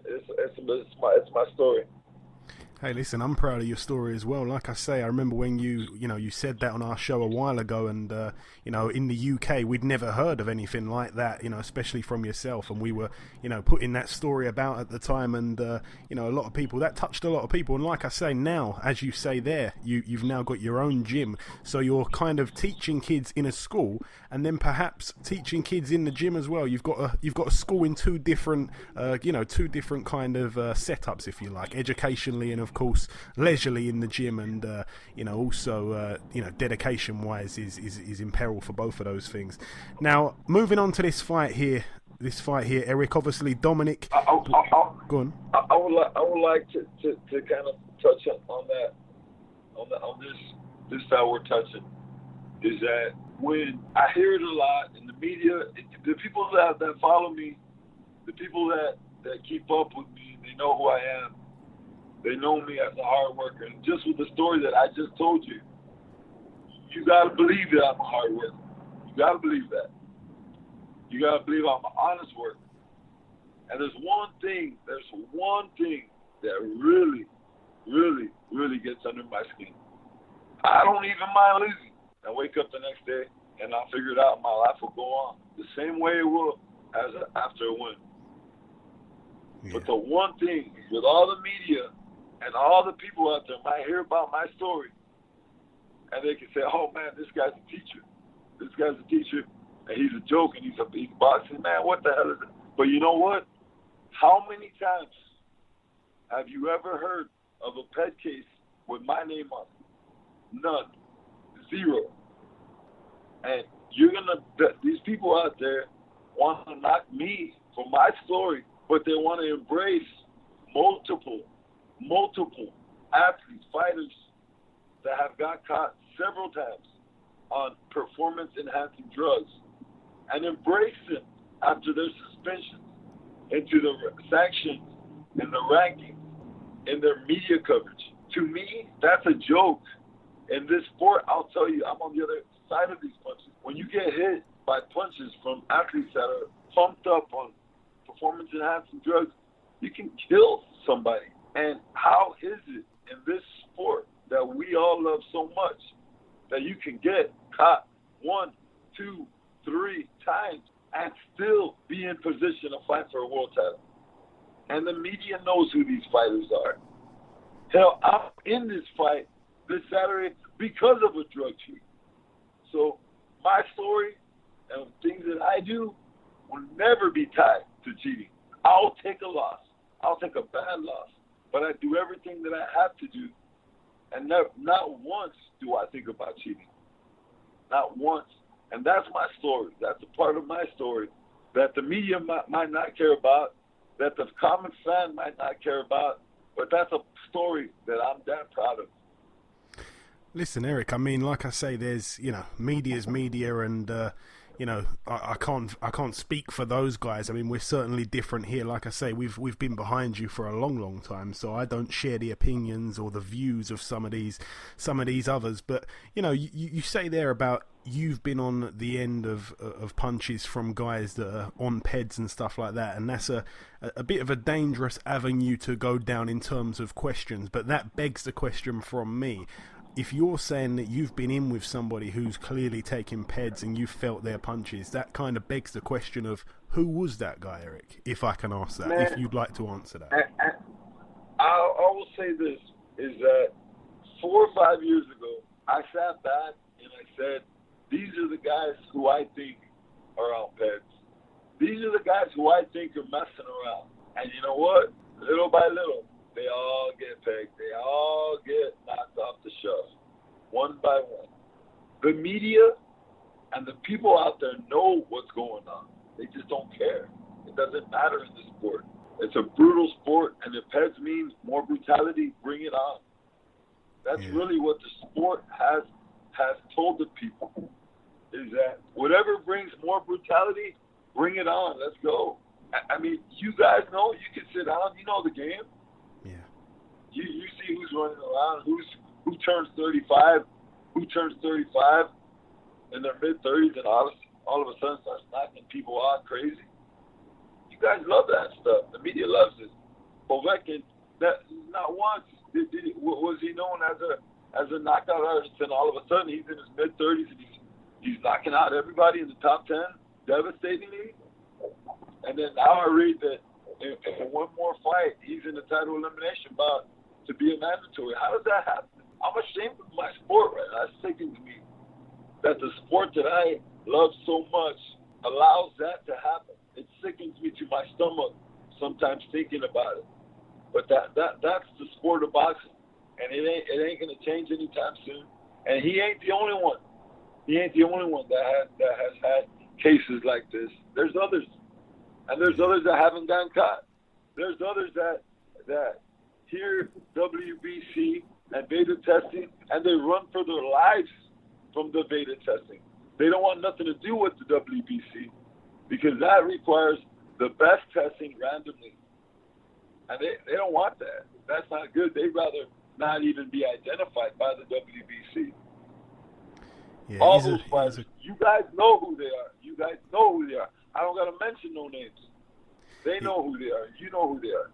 It's my story. Hey, listen, I'm proud of your story as well. Like I say, I remember when you said that on our show a while ago, and in the UK we'd never heard of anything like that, especially from yourself, and we were, putting that story about at the time, and a lot of people, that touched a lot of people. And like I say, now, as you say there, you've now got your own gym, so you're kind of teaching kids in a school, and then perhaps teaching kids in the gym as well. You've got a school in two different kind of setups, if you like, educationally and of course leisurely in the gym, and also dedication wise is in peril for both of those things. Now, moving on to this fight here, Eric, obviously Dominic. Go on. I would like to kind of touch on that on this that we're touching, is that when I hear it a lot in the media, the people that follow me, the people that keep up with me, they know who I am. They know me as a hard worker. And just with the story that I just told you, you got to believe that I'm a hard worker. You got to believe that. You got to believe I'm an honest worker. And there's one thing that really, really, really gets under my skin. I don't even mind losing. I wake up the next day and I'll figure it out. My life will go on the same way it will after a win. Yeah. But the one thing, with all the media and all the people out there might hear about my story, and they can say, "Oh man, this guy's a teacher. This guy's a teacher, and he's a joke, and he's boxing. Man, what the hell is it?" But you know what? How many times have you ever heard of a pet case with my name on it? None. Zero. And these people out there want to knock me for my story, but they want to embrace multiple athletes, fighters that have got caught several times on performance-enhancing drugs and embrace them after their suspensions into the sanctions and the rankings in their media coverage. To me, that's a joke. in this sport, I'll tell you, I'm on the other side of these punches. When you get hit by punches from athletes that are pumped up on performance-enhancing drugs, you can kill somebody. And how is it in this sport that we all love so much that you can get caught 1, 2, 3 times and still be in position to fight for a world title? And the media knows who these fighters are. Hell, I'm in this fight this Saturday because of a drug cheat. So my story and things that I do will never be tied to cheating. I'll take a loss. I'll take a bad loss. But I do everything that I have to do. And not once do I think about cheating. Not once. And that's my story. That's a part of my story that the media might not care about, that the common fan might not care about, but that's a story that I'm damn proud of. Listen, Eric, I mean, like I say, there's, media's media, and, I can't speak for those guys. I mean, we're certainly different here. Like I say, we've been behind you for a long, long time, so I don't share the opinions or the views of some of these others. But, you say there about you've been on the end of punches from guys that are on peds and stuff like that, and that's a bit of a dangerous avenue to go down in terms of questions. But that begs the question from me. If you're saying that you've been in with somebody who's clearly taking peds and you felt their punches, that kind of begs the question of who was that guy, Eric? If I can ask that, if you'd like to answer that. I will say this, is that 4 or 5 years ago, I sat back and I said, these are the guys who I think are on peds. These are the guys who I think are messing around. And you know what? Little by little, they all get pegged. They all get knocked off the shelf, one by one. The media and the people out there know what's going on. They just don't care. It doesn't matter in this sport. It's a brutal sport, and if peds means more brutality, bring it on. That's really what the sport has told the people, is that whatever brings more brutality, bring it on. Let's go. I mean, you guys know, you can sit down, you know the game. Yeah. You see who's running around, who turns 35 in their mid-30s and all of a sudden starts knocking people out crazy. You guys love that stuff. The media loves it. Povetkin, that not once was he known as a knockout artist, and all of a sudden he's in his mid-30s and he's knocking out everybody in the top 10 devastatingly. And then now I read that in one more fight, he's in the title elimination bout to be a mandatory. How does that happen? I'm ashamed of my sport right now. That's sickening to me that the sport that I love so much allows that to happen. It sickens me to my stomach sometimes thinking about it. But that's the sport of boxing, and it ain't gonna change anytime soon. And he ain't the only one. He ain't the only one that has had cases like this. There's others. And there's others that haven't gotten caught. There's others that hear WBC and beta testing, and they run for their lives from the beta testing. They don't want nothing to do with the WBC because that requires the best testing randomly. And they don't want that. That's not good. They'd rather not even be identified by the WBC. Yeah, all those fighters, you guys know who they are. You guys know who they are. I don't got to mention no names. They know who they are. You know who they are.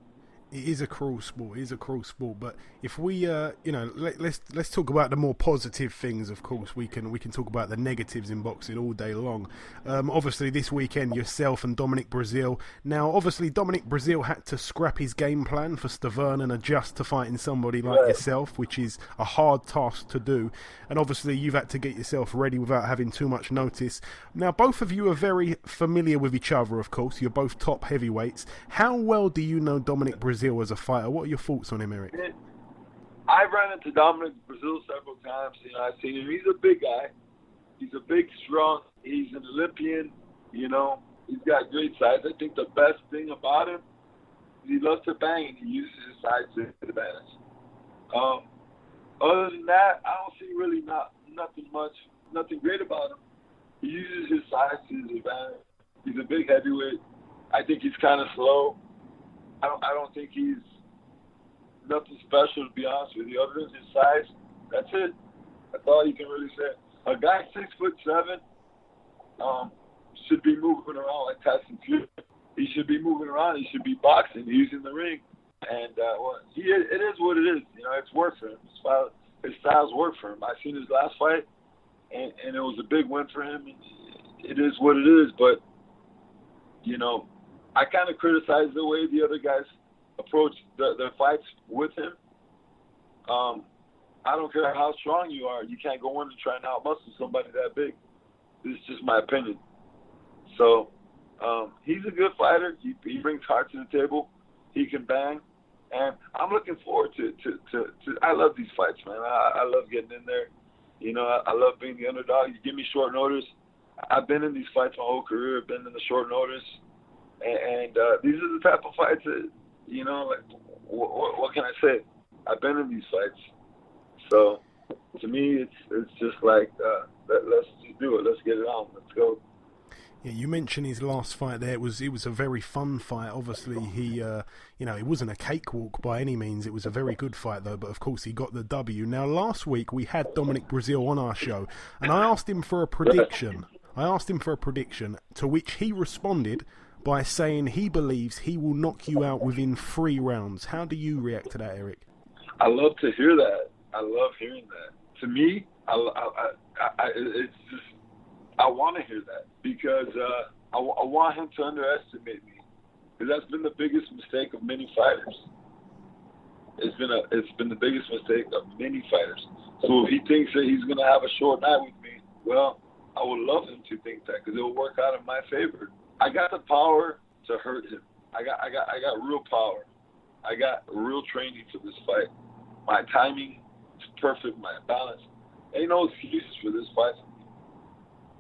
It is a cruel sport. It is a cruel sport. But if we, let's talk about the more positive things. Of course, we can talk about the negatives in boxing all day long. Obviously, this weekend, yourself and Dominic Breazeale. Now, obviously, Dominic Breazeale had to scrap his game plan for Stiverne and adjust to fighting somebody like yourself, which is a hard task to do. And obviously, you've had to get yourself ready without having too much notice. Now, both of you are very familiar with each other. Of course, you're both top heavyweights. How well do you know Dominic Breazeale as a fighter? What are your thoughts on him, Eric? I ran into Dominic Breazeale several times. I've seen him. He's a big guy. He's a big, strong. He's an Olympian. He's got great size. I think the best thing about him is he loves to bang and he uses his size to his advantage. Other than that, I don't see really nothing great about him. He uses his size to his advantage. He's a big heavyweight. I think he's kind of slow. I don't think he's nothing special, to be honest with you, other than his size. That's it. That's all you can really say. A guy 6'7" should be moving around like Tyson Fury. He should be moving around. He should be boxing. He's in the ring, and it is what it is. You know, it's worked for him. His styles work for him. I seen his last fight, and it was a big win for him. It is what it is. But you know, I kind of criticize the way the other guys approach their fights with him. I don't care how strong you are. You can't go in and try and outmuscle somebody that big. This is just my opinion. So he's a good fighter. He brings heart to the table. He can bang. And I'm looking forward to I love these fights, man. I love getting in there. You know, I love being the underdog. You give me short notice. I've been in these fights my whole career. I've been in the short notice. And these are the type of fights that, you know, like, what can I say? I've been in these fights. So, to me, it's just like, let's just do it. Let's get it on. Let's go. Yeah, you mentioned his last fight there. It was a very fun fight. Obviously, it wasn't a cakewalk by any means. It was a very good fight, though. But, of course, he got the W. Now, last week, we had Dominic Breazeale on our show, and I asked him for a prediction. To which he responded by saying he believes he will knock you out within 3 rounds. How do you react to that, Eric? I love to hear that. I love hearing that. To me, it's just, I want to hear that because I want him to underestimate me, because that's been the biggest mistake of many fighters. It's been the biggest mistake of many fighters. So if he thinks that he's gonna have a short night with me, well, I would love him to think that, because it will work out in my favor. I got the power to hurt him. I got real power. I got real training for this fight. My timing is perfect. My balance. Ain't no excuses for this fight.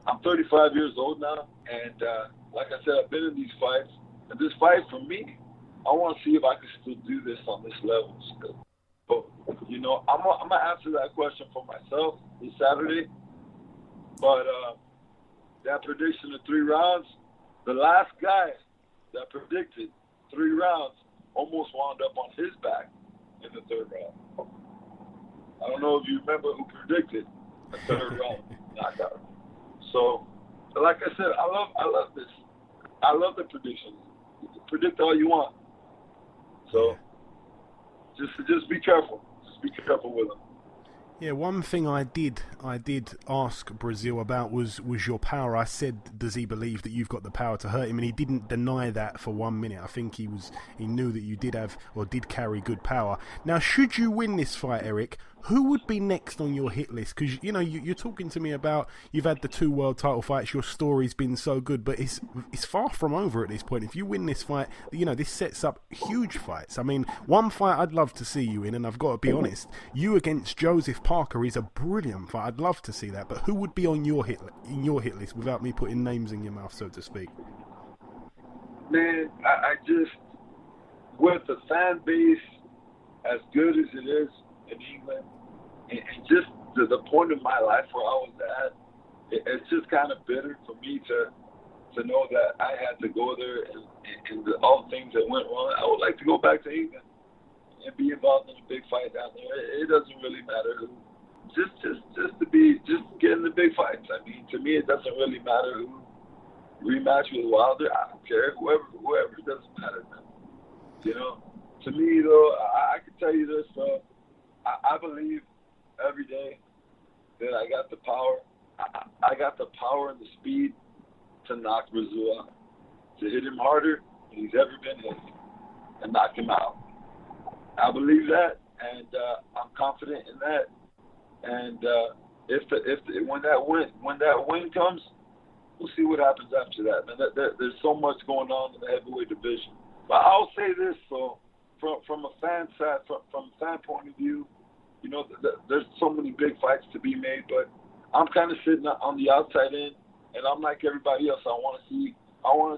I'm 35 years old now, and like I said, I've been in these fights. And this fight, for me, I want to see if I can still do this on this level still. But, you know, I'm going to answer that question for myself this Saturday. But that prediction of 3 rounds, the last guy that predicted 3 rounds almost wound up on his back in the 3rd round. I don't know if you remember who predicted the 3rd round knockout. So, like I said, I love this. I love the predictions. Predict all you want. So, just be careful. Just be careful with them. Yeah, one thing I did ask Breazeale about was your power. I said, does he believe that you've got the power to hurt him? And he didn't deny that for 1 minute. I think he knew that you did have or did carry good power. Now, should you win this fight, Eric, who would be next on your hit list? Because, you know, you're talking to me about you've had the 2 world title fights. Your story's been so good, but it's far from over at this point. If you win this fight, you know, this sets up huge fights. I mean, one fight I'd love to see you in, and I've got to be honest, you against Joseph Parker is a brilliant fight. I'd love to see that. But who would be on your hit list without me putting names in your mouth, so to speak? Man, I just, with the fan base as good as it is in England, and just the point of my life where I was at, it's just kind of bitter for me to know that I had to go there and all the things that went wrong. I would like to go back to England and be involved in a big fight down there. It doesn't really matter who. Just get in the big fights. I mean, to me, it doesn't really matter who. Rematch with Wilder, I don't care. Whoever, it doesn't matter, man. You know, to me, though, I can tell you this, bro. I believe every day that I got the power. I got the power and the speed to knock Breazeale out, to hit him harder than he's ever been hit, and knock him out. I believe that, and I'm confident in that. And when that win comes, we'll see what happens after that. Man, there's so much going on in the heavyweight division. But I'll say this, so from a fan side, from a fan point of view, you know, there's so many big fights to be made. But I'm kind of sitting on the outside in, and I'm like everybody else. I want to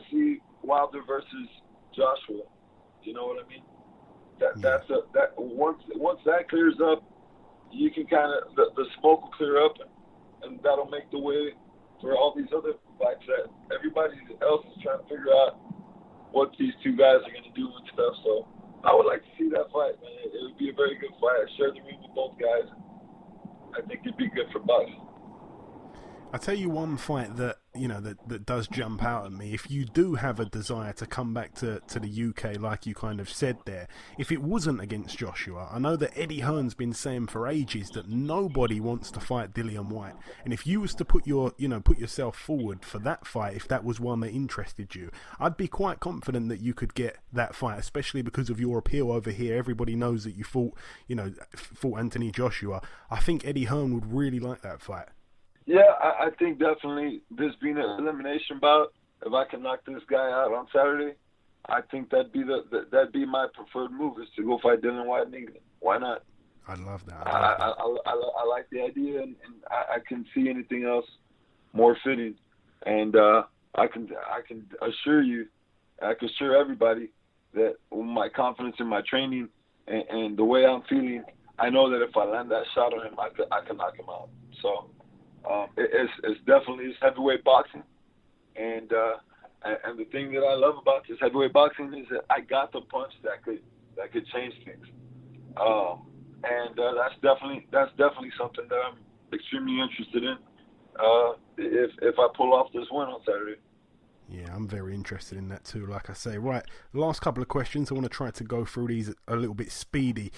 see Wilder versus Joshua. You know what I mean? Once that clears up, you can kind of the smoke will clear up, and that'll make the way for all these other fights that everybody else is trying to figure out what these 2 guys are going to do and stuff. So I would like to see that fight, man. It would be a very good fight. I share the ring with both guys. I think it'd be good for boxing. I tell you one fight that that does jump out at me. If you do have a desire to come back to the UK, like you kind of said there, if it wasn't against Joshua, I know that Eddie Hearn's been saying for ages that nobody wants to fight Dillian Whyte, and if you was to put yourself forward for that fight, if that was one that interested you, I'd be quite confident that you could get that fight, especially because of your appeal over here. Everybody knows that you fought Anthony Joshua. I think Eddie Hearn would really like that fight. Yeah, I think definitely this being an elimination bout, if I can knock this guy out on Saturday, I think that'd be my preferred move, is to go fight Dillian Whyte in England. Why not? I'd love that. I like the idea, and I can see anything else more fitting. And I can assure everybody that with my confidence in my training and the way I'm feeling, I know that if I land that shot on him, I can knock him out. So. It's definitely heavyweight boxing, and the thing that I love about this heavyweight boxing is that I got the punch that could change things, and that's definitely something that I'm extremely interested in. If I pull off this win on Saturday. Yeah, I'm very interested in that too, like I say. Right, last couple of questions. I want to try to go through these a little bit speedy.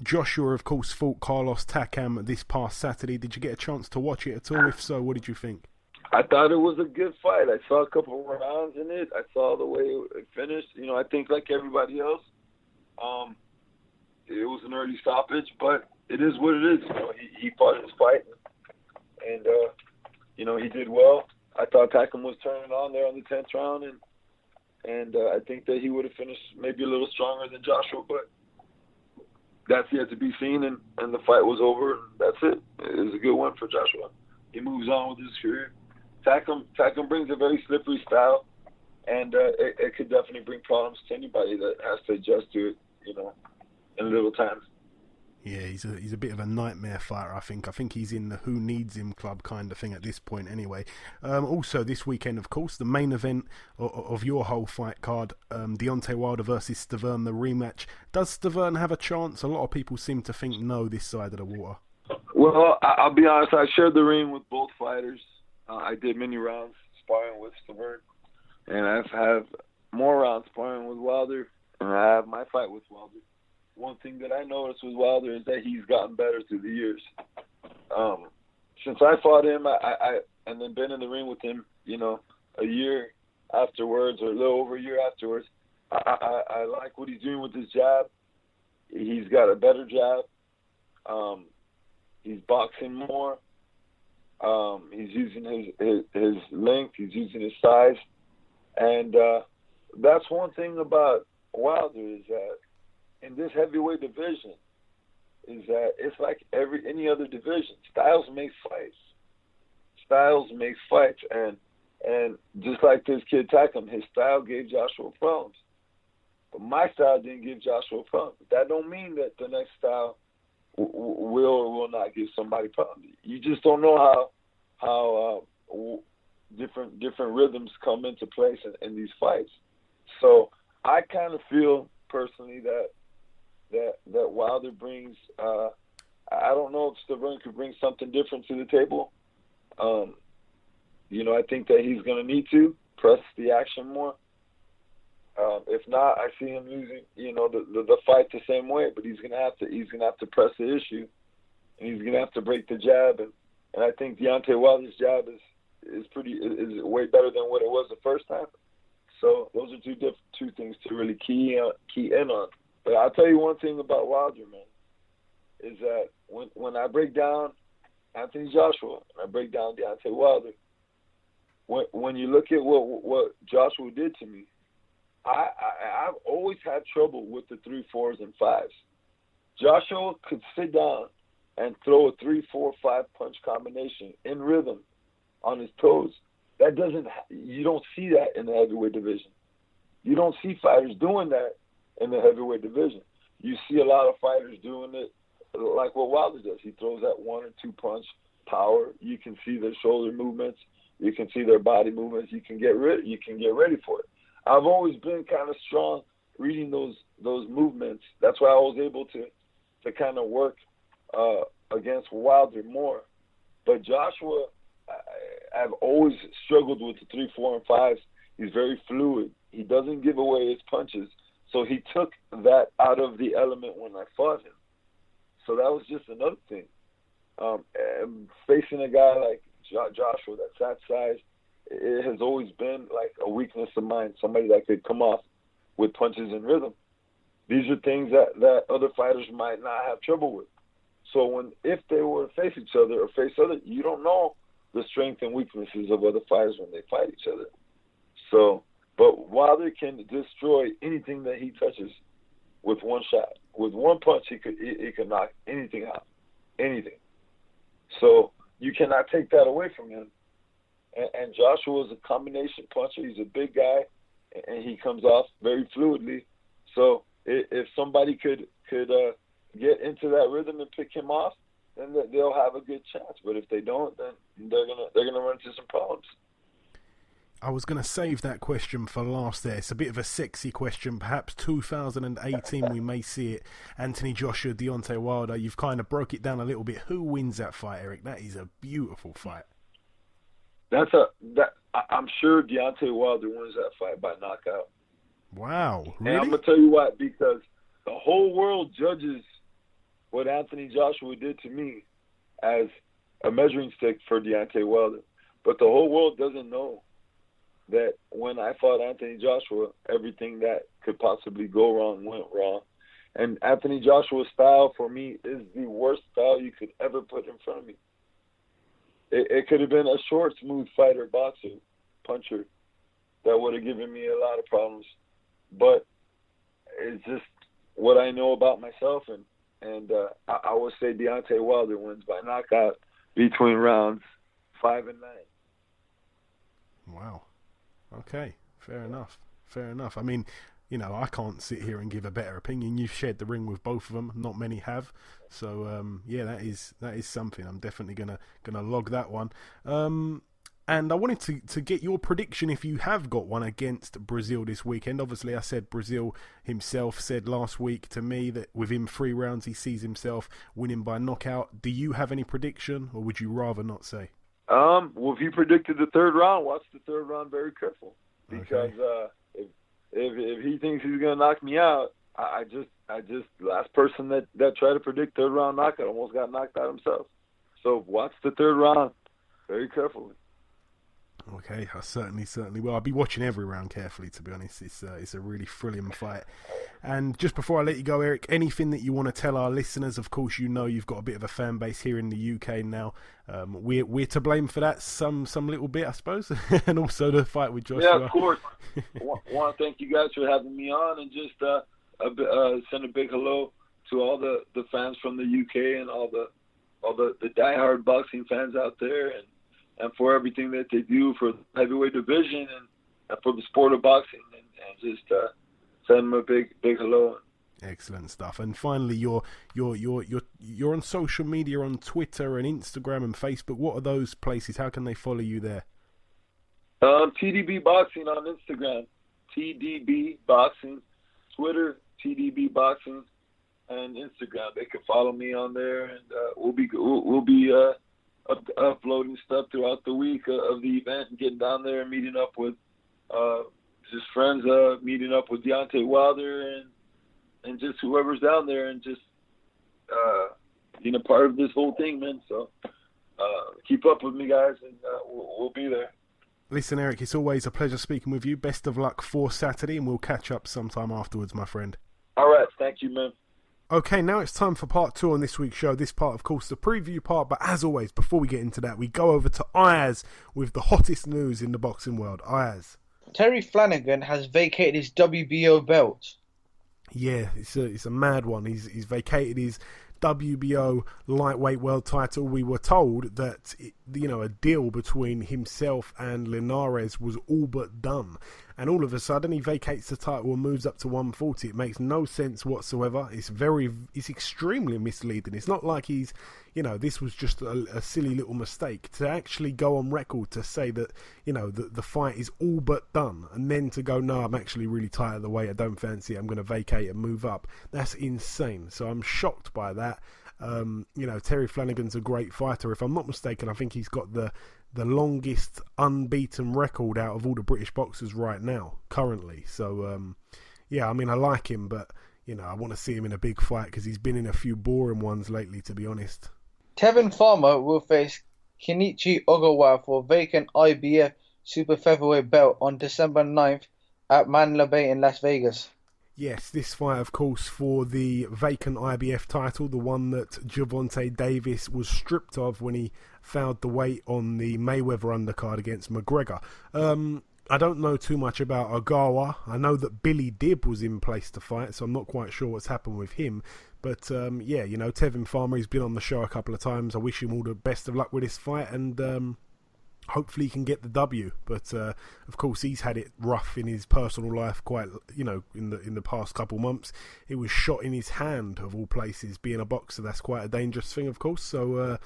Joshua, of course, fought Carlos Takam this past Saturday. Did you get a chance to watch it at all? If so, what did you think? I thought it was a good fight. I saw a couple of rounds in it. I saw the way it finished. I think like everybody else, it was an early stoppage, but it is what it is. He fought his fight, and he did well. I thought Takam was turning on there on the 10th round, and I think that he would have finished maybe a little stronger than Joshua, but that's yet to be seen, and the fight was over, and that's it. It was a good one for Joshua. He moves on with his career. Takam brings a very slippery style, and it could definitely bring problems to anybody that has to adjust to it, in little time. Yeah, he's a bit of a nightmare fighter, I think. I think he's in the who needs him club kind of thing at this point anyway. Also, this weekend, of course, the main event of your whole fight card, Deontay Wilder versus Stiverne, the rematch. Does Stiverne have a chance? A lot of people seem to think no this side of the water. Well, I'll be honest. I shared the ring with both fighters. I did many rounds sparring with Stiverne, and I've had more rounds sparring with Wilder, and I have my fight with Wilder. One thing that I noticed with Wilder is that he's gotten better through the years. Since I fought him, I and then been in the ring with him, a year afterwards or a little over a year afterwards, I like what he's doing with his jab. He's got a better jab. He's boxing more. He's using his length. He's using his size. And that's one thing about Wilder is that in this heavyweight division is that it's like any other division. Styles make fights. And just like this kid Takam, his style gave Joshua problems. But my style didn't give Joshua problems. That don't mean that the next style will or will not give somebody problems. You just don't know how different rhythms come into place in these fights. So I kind of feel personally that Wilder brings. I don't know if Stiverne could bring something different to the table. I think that he's going to need to press the action more. If not, I see him losing. The fight the same way. But he's going to have to press the issue, and he's going to have to break the jab. And I think Deontay Wilder's jab is way better than what it was the first time. So those are two things to really key in on. But I'll tell you one thing about Wilder, man, is that when I break down Anthony Joshua and I break down Deontay Wilder, when you look at what Joshua did to me, I've always had trouble with the 3, 4s, and 5s. Joshua could sit down and throw a 3, 4, 5 punch combination in rhythm on his toes. You don't see that in the heavyweight division. You don't see fighters doing that in the heavyweight division. You see a lot of fighters doing it like what Wilder does. He throws that 1 or 2 punch power. You can see their shoulder movements. You can see their body movements. You can get ready for it. I've always been kind of strong reading those movements. That's why I was able to kind of work against Wilder more. But Joshua, I've always struggled with the 3, 4, and 5s. He's very fluid. He doesn't give away his punches. So he took that out of the element when I fought him. So that was just another thing. Facing a guy like Joshua, that's that size, it has always been like a weakness of mine, somebody that could come off with punches and rhythm. These are things that other fighters might not have trouble with. So if they were to face each other or face other, you don't know the strength and weaknesses of other fighters when they fight each other. So, but Wilder can destroy anything that he touches with one shot. With one punch, he could knock anything out, anything. So you cannot take that away from him. And Joshua is a combination puncher. He's a big guy, and he comes off very fluidly. So if somebody could get into that rhythm and pick him off, then they'll have a good chance. But if they don't, then they're gonna run into some problems. I was going to save that question for last there. It's a bit of a sexy question. Perhaps 2018 we may see it. Anthony Joshua, Deontay Wilder. You've kind of broke it down a little bit. Who wins that fight, Eric? That is a beautiful fight. I'm sure Deontay Wilder wins that fight by knockout. Wow, really? And I'm going to tell you why. Because the whole world judges what Anthony Joshua did to me as a measuring stick for Deontay Wilder. But the whole world doesn't know that when I fought Anthony Joshua, everything that could possibly go wrong went wrong. And Anthony Joshua's style, for me, is the worst style you could ever put in front of me. It could have been a short, smooth fighter, boxer, puncher that would have given me a lot of problems. But it's just what I know about myself, and I would say Deontay Wilder wins by knockout between rounds 5 and 9. Wow. Okay, fair enough. I mean, you know, I can't sit here and give a better opinion. You've shared the ring with both of them. Not many have. So, yeah, that is something. I'm definitely gonna log that one. And I wanted to get your prediction, if you have got one, against Breazeale this weekend. Obviously, I said Breazeale himself said last week to me that within 3 rounds he sees himself winning by knockout. Do you have any prediction, or would you rather not say? Well, if he predicted the 3rd round, watch the 3rd round very careful. Because if he thinks he's gonna knock me out, I just last person that tried to predict 3rd round knockout almost got knocked out himself. So watch the 3rd round very carefully. Okay, I certainly will. I'll be watching every round carefully, to be honest. It's a really thrilling fight. And just before I let you go, Eric, anything that you want to tell our listeners? Of course, you know you've got a bit of a fan base here in the UK now. We're to blame for that, some little bit, I suppose, and also the fight with Joshua. Yeah, of course. Want to thank you guys for having me on, and just send a big hello to all the fans from the UK and all the diehard boxing fans out there, and for everything that they do for the heavyweight division and for the sport of boxing, and just send them a big hello. Excellent stuff. And finally, you're on social media, on Twitter and Instagram and Facebook. What are those places? How can they follow you there? TDB Boxing on Instagram, TDB Boxing, Twitter, TDB Boxing, and Instagram. They can follow me on there, and we'll be uploading stuff throughout the week of the event, and getting down there and meeting up with just friends, meeting up with Deontay Wilder and just whoever's down there, and just being a part of this whole thing, man. So keep up with me, guys, and we'll be there. Listen, Eric, it's always a pleasure speaking with you. Best of luck for Saturday, and we'll catch up sometime afterwards, my friend. All right, thank you, man. Okay, now it's time for part 2 on this week's show. This part, of course, the preview part, but as always, before we get into that, we go over to Ayaz with the hottest news in the boxing world. Ayaz. Terry Flanagan has vacated his WBO belt. Yeah, it's a mad one. He's vacated his WBO lightweight world title. We were told that a deal between himself and Linares was all but done, and all of a sudden he vacates the title and moves up to 140. It makes no sense whatsoever. It's extremely misleading. It's not like this was just a silly little mistake. To actually go on record to say that the fight is all but done, and then to go, no, I'm actually really tired of the weight, I don't fancy it, I'm going to vacate and move up. That's insane. So I'm shocked by that. Terry Flanagan's a great fighter. If I'm not mistaken, I think he's got the longest unbeaten record out of all the British boxers right now, currently. So, I like him, but, I want to see him in a big fight because he's been in a few boring ones lately, to be honest. Tevin Farmer will face Kenichi Ogawa for vacant IBF Super Featherweight belt on December 9th at Mandalay Bay in Las Vegas. Yes, this fight, of course, for the vacant IBF title, the one that Gervonta Davis was stripped of when he fouled the weight on the Mayweather undercard against McGregor. I don't know too much about Ogawa. I know that Billy Dibb was in place to fight, so I'm not quite sure what's happened with him. But, Tevin Farmer, he's been on the show a couple of times. I wish him all the best of luck with this fight, and hopefully he can get the W. But, of course, he's had it rough in his personal life quite, in the past couple months. It was shot in his hand, of all places. Being a boxer, that's quite a dangerous thing, of course. So,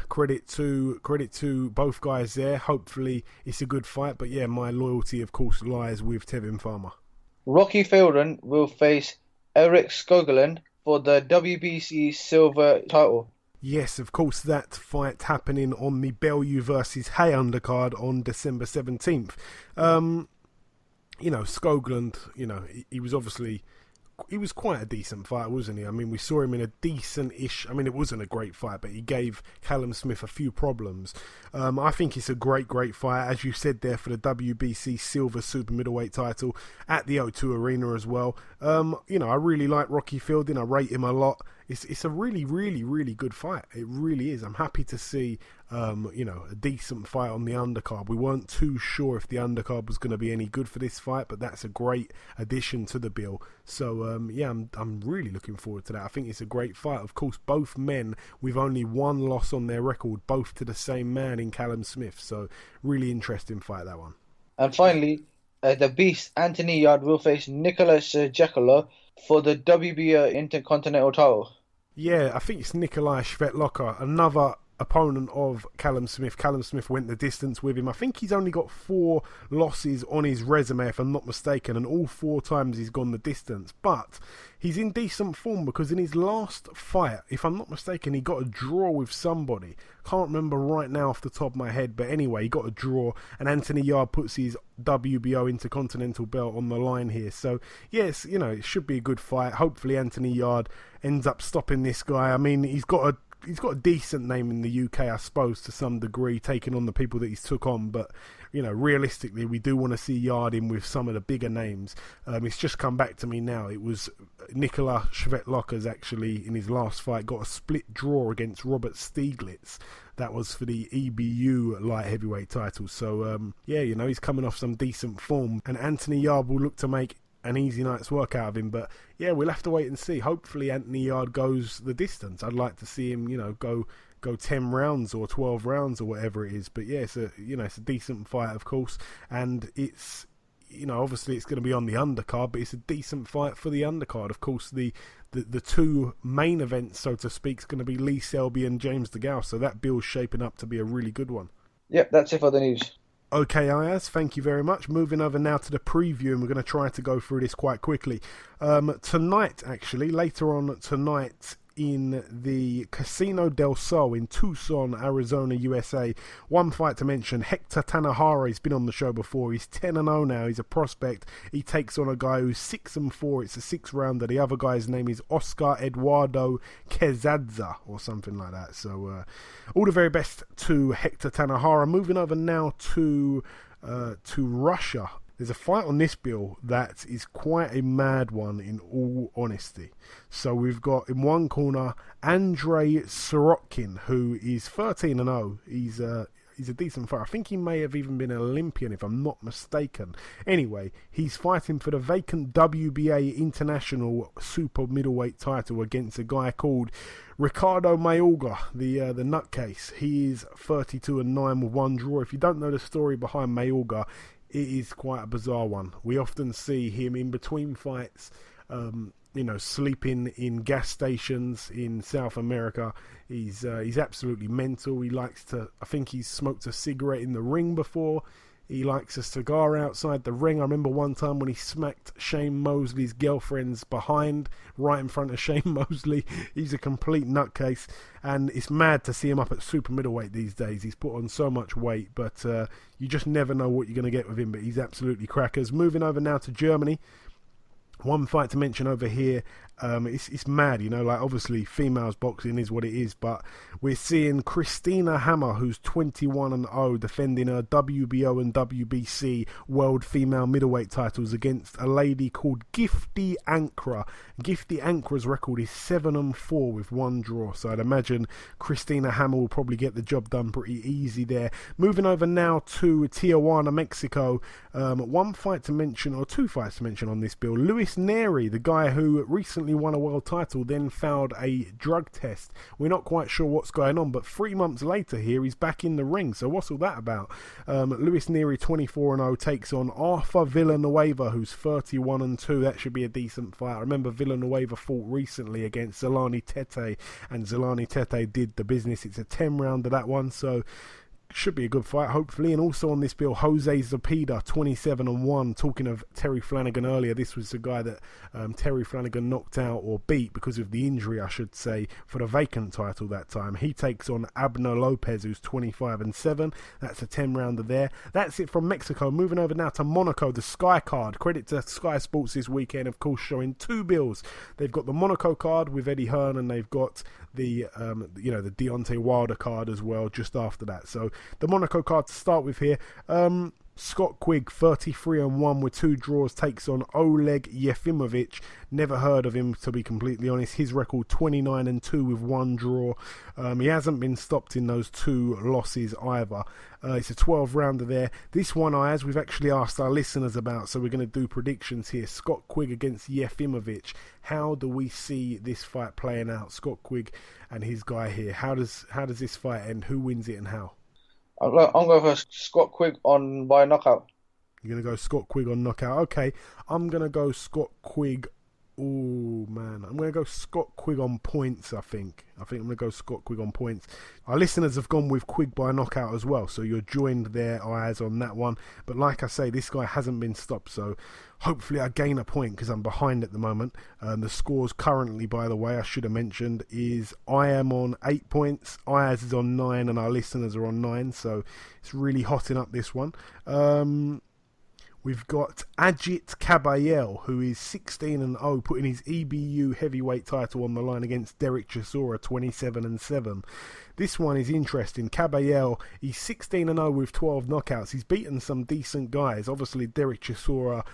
credit to both guys there. Hopefully it's a good fight. But, my loyalty, of course, lies with Tevin Farmer. Rocky Fielding will face Eric Skoglund for the WBC silver title. Yes, of course, that fight happening on the Bellew versus Hay undercard on December 17th. Skoglund, he was quite a decent fight, wasn't he? I mean, we saw him in a decent-ish... I mean, it wasn't a great fight, but he gave Callum Smith a few problems. I think it's a great fight, as you said there, for the WBC Silver Super Middleweight title at the O2 Arena as well. I really like Rocky Fielding. I rate him a lot. It's a really, really, really good fight. It really is. I'm happy to see, a decent fight on the undercard. We weren't too sure if the undercard was going to be any good for this fight, but that's a great addition to the bill. So, I'm really looking forward to that. I think it's a great fight. Of course, both men with only one loss on their record, both to the same man in Callum Smith. So, really interesting fight, that one. And finally, the Beast, Anthony Yarde, will face Nicholas Jacolo for the WBO Intercontinental title. Yeah, I think it's Nikolai Svetloka, another opponent of Callum Smith. Callum Smith went the distance with him. I think he's only got 4 losses on his resume, if I'm not mistaken, and all 4 times he's gone the distance. But he's in decent form because in his last fight, if I'm not mistaken, he got a draw with somebody. Can't remember right now off the top of my head, but anyway, he got a draw, and Anthony Yarde puts his WBO Intercontinental belt on the line here. So, yes, it should be a good fight. Hopefully Anthony Yarde ends up stopping this guy. I mean, he's got a decent name in the UK, I suppose, to some degree, taking on the people that he's took on. But, realistically, we do want to see Yarde in with some of the bigger names. It's just come back to me now. It was Nikola Svetloka's actually, in his last fight, got a split draw against Robert Stieglitz. That was for the EBU light heavyweight title. So, he's coming off some decent form. And Anthony Yarde will look to make an easy night's work out of him. But we'll have to wait and see. Hopefully Anthony Yarde goes the distance. I'd like to see him go 10 rounds or 12 rounds or whatever it is. But it's a decent fight, of course, and it's obviously it's going to be on the undercard, but it's a decent fight for the undercard. Of course, the 2 main events, so to speak, is going to be Lee Selby and James DeGale, so that bill's shaping up to be a really good one. Yep, that's it for the news. Okay, Ayaz, thank you very much. Moving over now to the preview, and we're going to try to go through this quite quickly. Tonight, actually, later on tonight, in the Casino del Sol in Tucson, Arizona, USA. One fight to mention, Hector Tanajara. He's been on the show before. He's 10-0 now. He's a prospect. He takes on a guy who's 6-4. It's a 6-rounder. The other guy's name is Oscar Eduardo Quezadza or something like that. So all the very best to Hector Tanajara. Moving over now to Russia. There's a fight on this bill that is quite a mad one, in all honesty. So we've got in one corner Andrei Sorokin, who is 13-0. He's a decent fighter. I think he may have even been an Olympian, if I'm not mistaken. Anyway, he's fighting for the vacant WBA International Super Middleweight title against a guy called Ricardo Mayorga, the nutcase. He is 32-9 with 1 draw. If you don't know the story behind Mayorga, it is quite a bizarre one. We often see him in between fights, sleeping in gas stations in South America. He's absolutely mental. He likes to, I think he's smoked a cigarette in the ring before. He likes a cigar outside the ring. I remember one time when he smacked Shane Mosley's girlfriend's behind right in front of Shane Mosley. He's a complete nutcase, and it's mad to see him up at super middleweight these days. He's put on so much weight, but you just never know what you're going to get with him, but he's absolutely crackers. Moving over now to Germany. One fight to mention over here, it's mad, like obviously females boxing is what it is, but we're seeing Christina Hammer, who's 21-0, defending her WBO and WBC world female middleweight titles against a lady called Gifty Ankra. Gifty Ankra's record is 7-4 with one draw, so I'd imagine Christina Hammer will probably get the job done pretty easy there. Moving over now to Tijuana, Mexico. One fight to mention, or two fights to mention on this bill. Luis Neri, the guy who recently won a world title, then failed a drug test. We're not quite sure what's going on, but 3 months later here, he's back in the ring. So what's all that about? Luis Neri, 24-0, takes on Arthur Villanueva, who's 31-2. That should be a decent fight. I remember Villanueva fought recently against Zolani Tete, and Zolani Tete did the business. It's a 10-rounder, that one, so should be a good fight, hopefully. And also on this bill, Jose Zepeda, 27-1. Talking of Terry Flanagan earlier, this was the guy that Terry Flanagan knocked out, or beat because of the injury, I should say, for the vacant title that time. He takes on Abner Lopez, who's 25-7. That's a 10-rounder there. That's it from Mexico. Moving over now to Monaco, the Sky card. Credit to Sky Sports this weekend, of course, showing two bills. They've got the Monaco card with Eddie Hearn, and they've got the the Deontay Wilder card as well just after that. So the Monaco card to start with here. Scott Quigg, 33-1 with two draws, takes on Oleg Yefimовich. Never heard of him, to be completely honest. His record 29-2 with one draw. He hasn't been stopped in those two losses either. It's a 12-rounder there. This one, Ayaz, we've actually asked our listeners about, so we're going to do predictions here. Scott Quigg against Yefimовich. How do we see this fight playing out? Scott Quigg and his guy here. How does this fight end? Who wins it and how? I'm going for Scott Quigg by knockout. You're going to go Scott Quigg on knockout. Okay, I'm going to go Scott Quigg. Oh, man. I'm going to go Scott Quigg on points, I think. I'm going to go Scott Quigg on points. Our listeners have gone with Quigg by knockout as well, so you're joined there, Ayaz, on that one. But like I say, this guy hasn't been stopped, so hopefully I gain a point because I'm behind at the moment. The scores currently, by the way, I should have mentioned, is I am on 8 points, Ayaz is on 9, and our listeners are on 9, so it's really hotting up this one. We've got Ajit Kabayel, who is 16-0, putting his EBU heavyweight title on the line against Derek Chisora, 27-7. This one is interesting. Kabayel, he's 16-0 with 12 knockouts. He's beaten some decent guys. Obviously, Derek Chisora,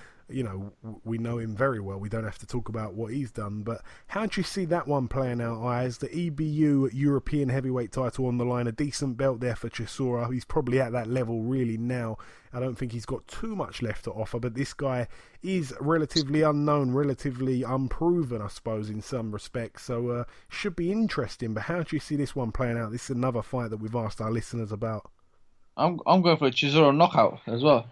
we know him very well. We don't have to talk about what he's done. But how do you see that one playing out, Ayaz? The EBU European heavyweight title on the line, a decent belt there for Chisora. He's probably at that level really now. I don't think he's got too much left to offer, but this guy is relatively unknown, relatively unproven, I suppose, in some respects. So should be interesting. But how do you see this one playing out? This is another fight that we've asked our listeners about. I'm going for a Chisora knockout as well.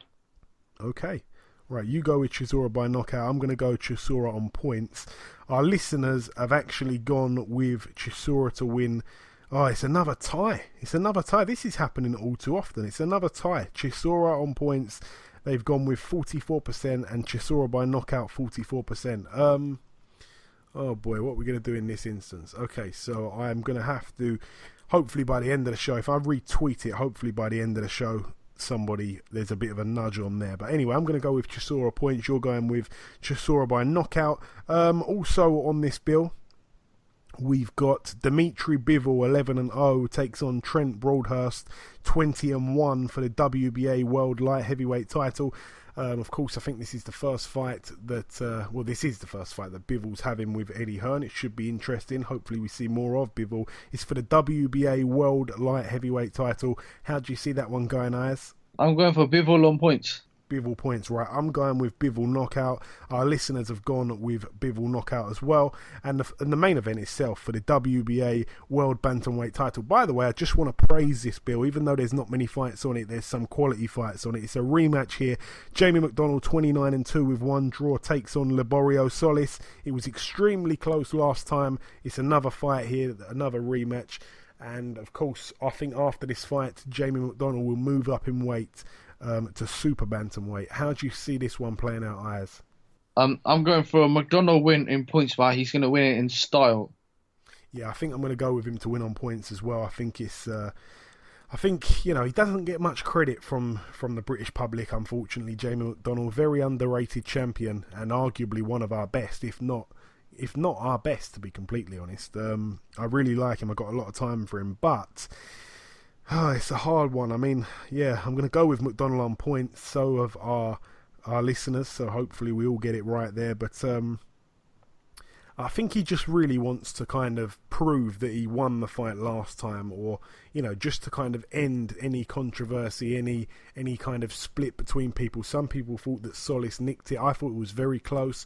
Okay. Right, you go with Chisora by knockout. I'm going to go Chisora on points. Our listeners have actually gone with Chisora to win. Oh, it's another tie. This is happening all too often. It's another tie. Chisora on points. They've gone with 44% and Chisora by knockout 44%. Oh boy, what are we going to do in this instance? Okay, so I'm going to have to, hopefully by the end of the show, if I retweet it, hopefully by the end of the show, there's a bit of a nudge on there. But anyway, I'm going to go with Chisora points. You're going with Chisora by knockout. Also on this bill, we've got Dimitri Bivol, 11-0, takes on Trent Broadhurst, 20-1 for the WBA World Light Heavyweight title. Of course, I think this is the first fight that, Bivol's having with Eddie Hearn. It should be interesting. Hopefully we see more of Bivol. It's for the WBA World Light Heavyweight title. How do you see that one going, Ayaz? I'm going for Bivol on points. Bivol points, right. I'm going with Bivol knockout. Our listeners have gone with Bivol knockout as well. And the main event itself for the WBA World Bantamweight title. By the way, I just want to praise this bill. Even though there's not many fights on it, there's some quality fights on it. It's a rematch here. Jamie McDonnell, 29-2 with one draw, takes on Liborio Solis. It was extremely close last time. It's another fight here, another rematch. And of course, I think after this fight, Jamie McDonnell will move up in weight. to super bantamweight. How do you see this one playing out, Ayaz? I'm going for a McDonald win in points fight. He's going to win it in style. Yeah, I think I'm going to go with him to win on points as well. I think it's... I think, he doesn't get much credit from the British public, unfortunately. Jamie McDonald, very underrated champion and arguably one of our best, if not our best, to be completely honest. I really like him. I've got a lot of time for him, but it's a hard one. I mean, yeah, I'm going to go with McDonald on points. So have our listeners, so hopefully we all get it right there. But I think he just really wants to kind of prove that he won the fight last time, or just to kind of end any controversy, any kind of split between people. Some people thought that Solis nicked it. I thought it was very close.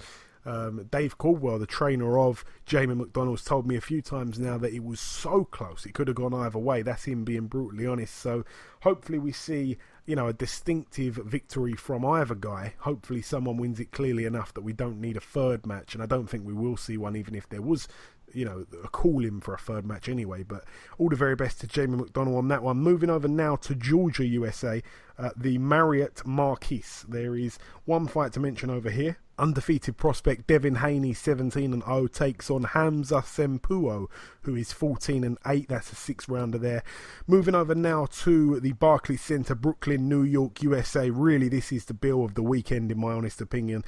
Dave Caldwell, the trainer of Jamie McDonald, has told me a few times now that it was so close it could have gone either way. That's him being brutally honest. So hopefully we see a distinctive victory from either guy. Hopefully someone wins it clearly enough that we don't need a third match, and I don't think we will see one, even if there was a call-in for a third match anyway. But all the very best to Jamie McDonald on that one. Moving over now to Georgia, USA, the Marriott Marquis. There is one fight to mention over here. Undefeated prospect Devin Haney, 17-0, takes on Hamza Sempuo, who is 14-8. That's a 6-rounder there. Moving over now to the Barclays Center, Brooklyn, New York, USA. Really, this is the bill of the weekend, in my honest opinion.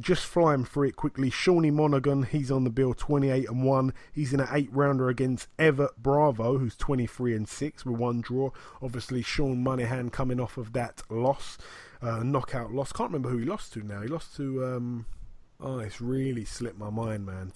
Just flying through it quickly. Shawnee Monaghan, he's on the bill, 28-1. He's in an 8-rounder against Everett Bravo, who's 23-6 with one draw. Obviously, Sean Monahan coming off of that loss. Knockout loss. Can't remember who he lost to now. He lost to it's really slipped my mind, man.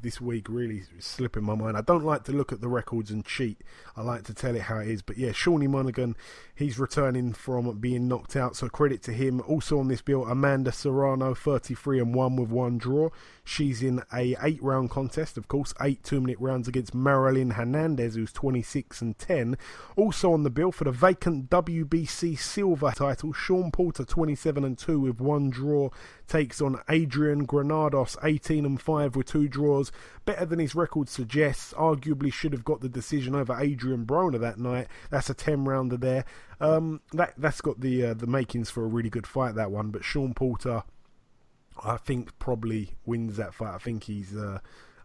This week really slipping my mind. I don't like to look at the records and cheat. I like to tell it how it is. But yeah, Shawnee Monaghan, he's returning from being knocked out, so credit to him. Also on this bill, Amanda Serrano, 33-1 with one draw. She's in a 8-round contest, of course, 8 2-minute rounds against Marilyn Hernandez, who's 26-10. Also on the bill for the vacant WBC silver title, Sean Porter, 27-2 with one draw, takes on Adrian Granados, 18-5 with 2 draws. Better than his record suggests. Arguably should have got the decision over Adrian Broner that night. That's a 10-rounder there. That's got the makings for a really good fight, that one. But Sean Porter, I think, probably wins that fight.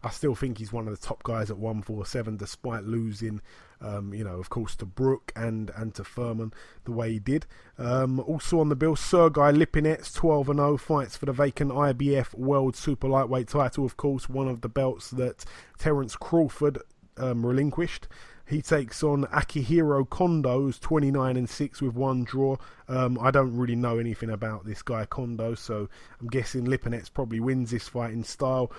I still think he's one of the top guys at 147, despite losing, of course, to Brook and to Furman the way he did. Also on the bill, Sergei Lipinets, 12-0, fights for the vacant IBF World Super Lightweight title, of course, one of the belts that Terence Crawford relinquished. He takes on Akihiro Kondo, who's 29-6 with one draw. I don't really know anything about this guy Kondo, so I'm guessing Lipinets probably wins this fight in style.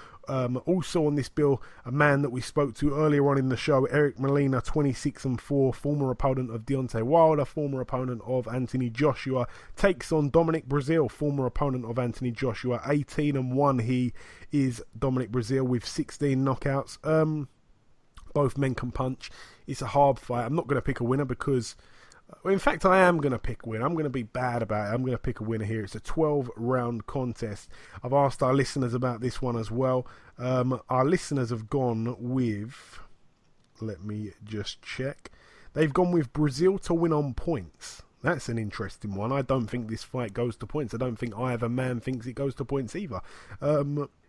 Also on this bill, a man that we spoke to earlier on in the show, Eric Molina, 26-4, former opponent of Deontay Wilder, former opponent of Anthony Joshua, takes on Dominic Breazeale, former opponent of Anthony Joshua, 18-1. He is Dominic Breazeale with 16 knockouts. Both men can punch. It's a hard fight. I'm not going to pick a winner because... in fact, I am going to pick a winner. I'm going to be bad about it. I'm going to pick a winner here. It's a 12-round contest. I've asked our listeners about this one as well. Our listeners have gone with... let me just check. They've gone with Breazeale to win on points. That's an interesting one. I don't think this fight goes to points. I don't think either man thinks it goes to points either.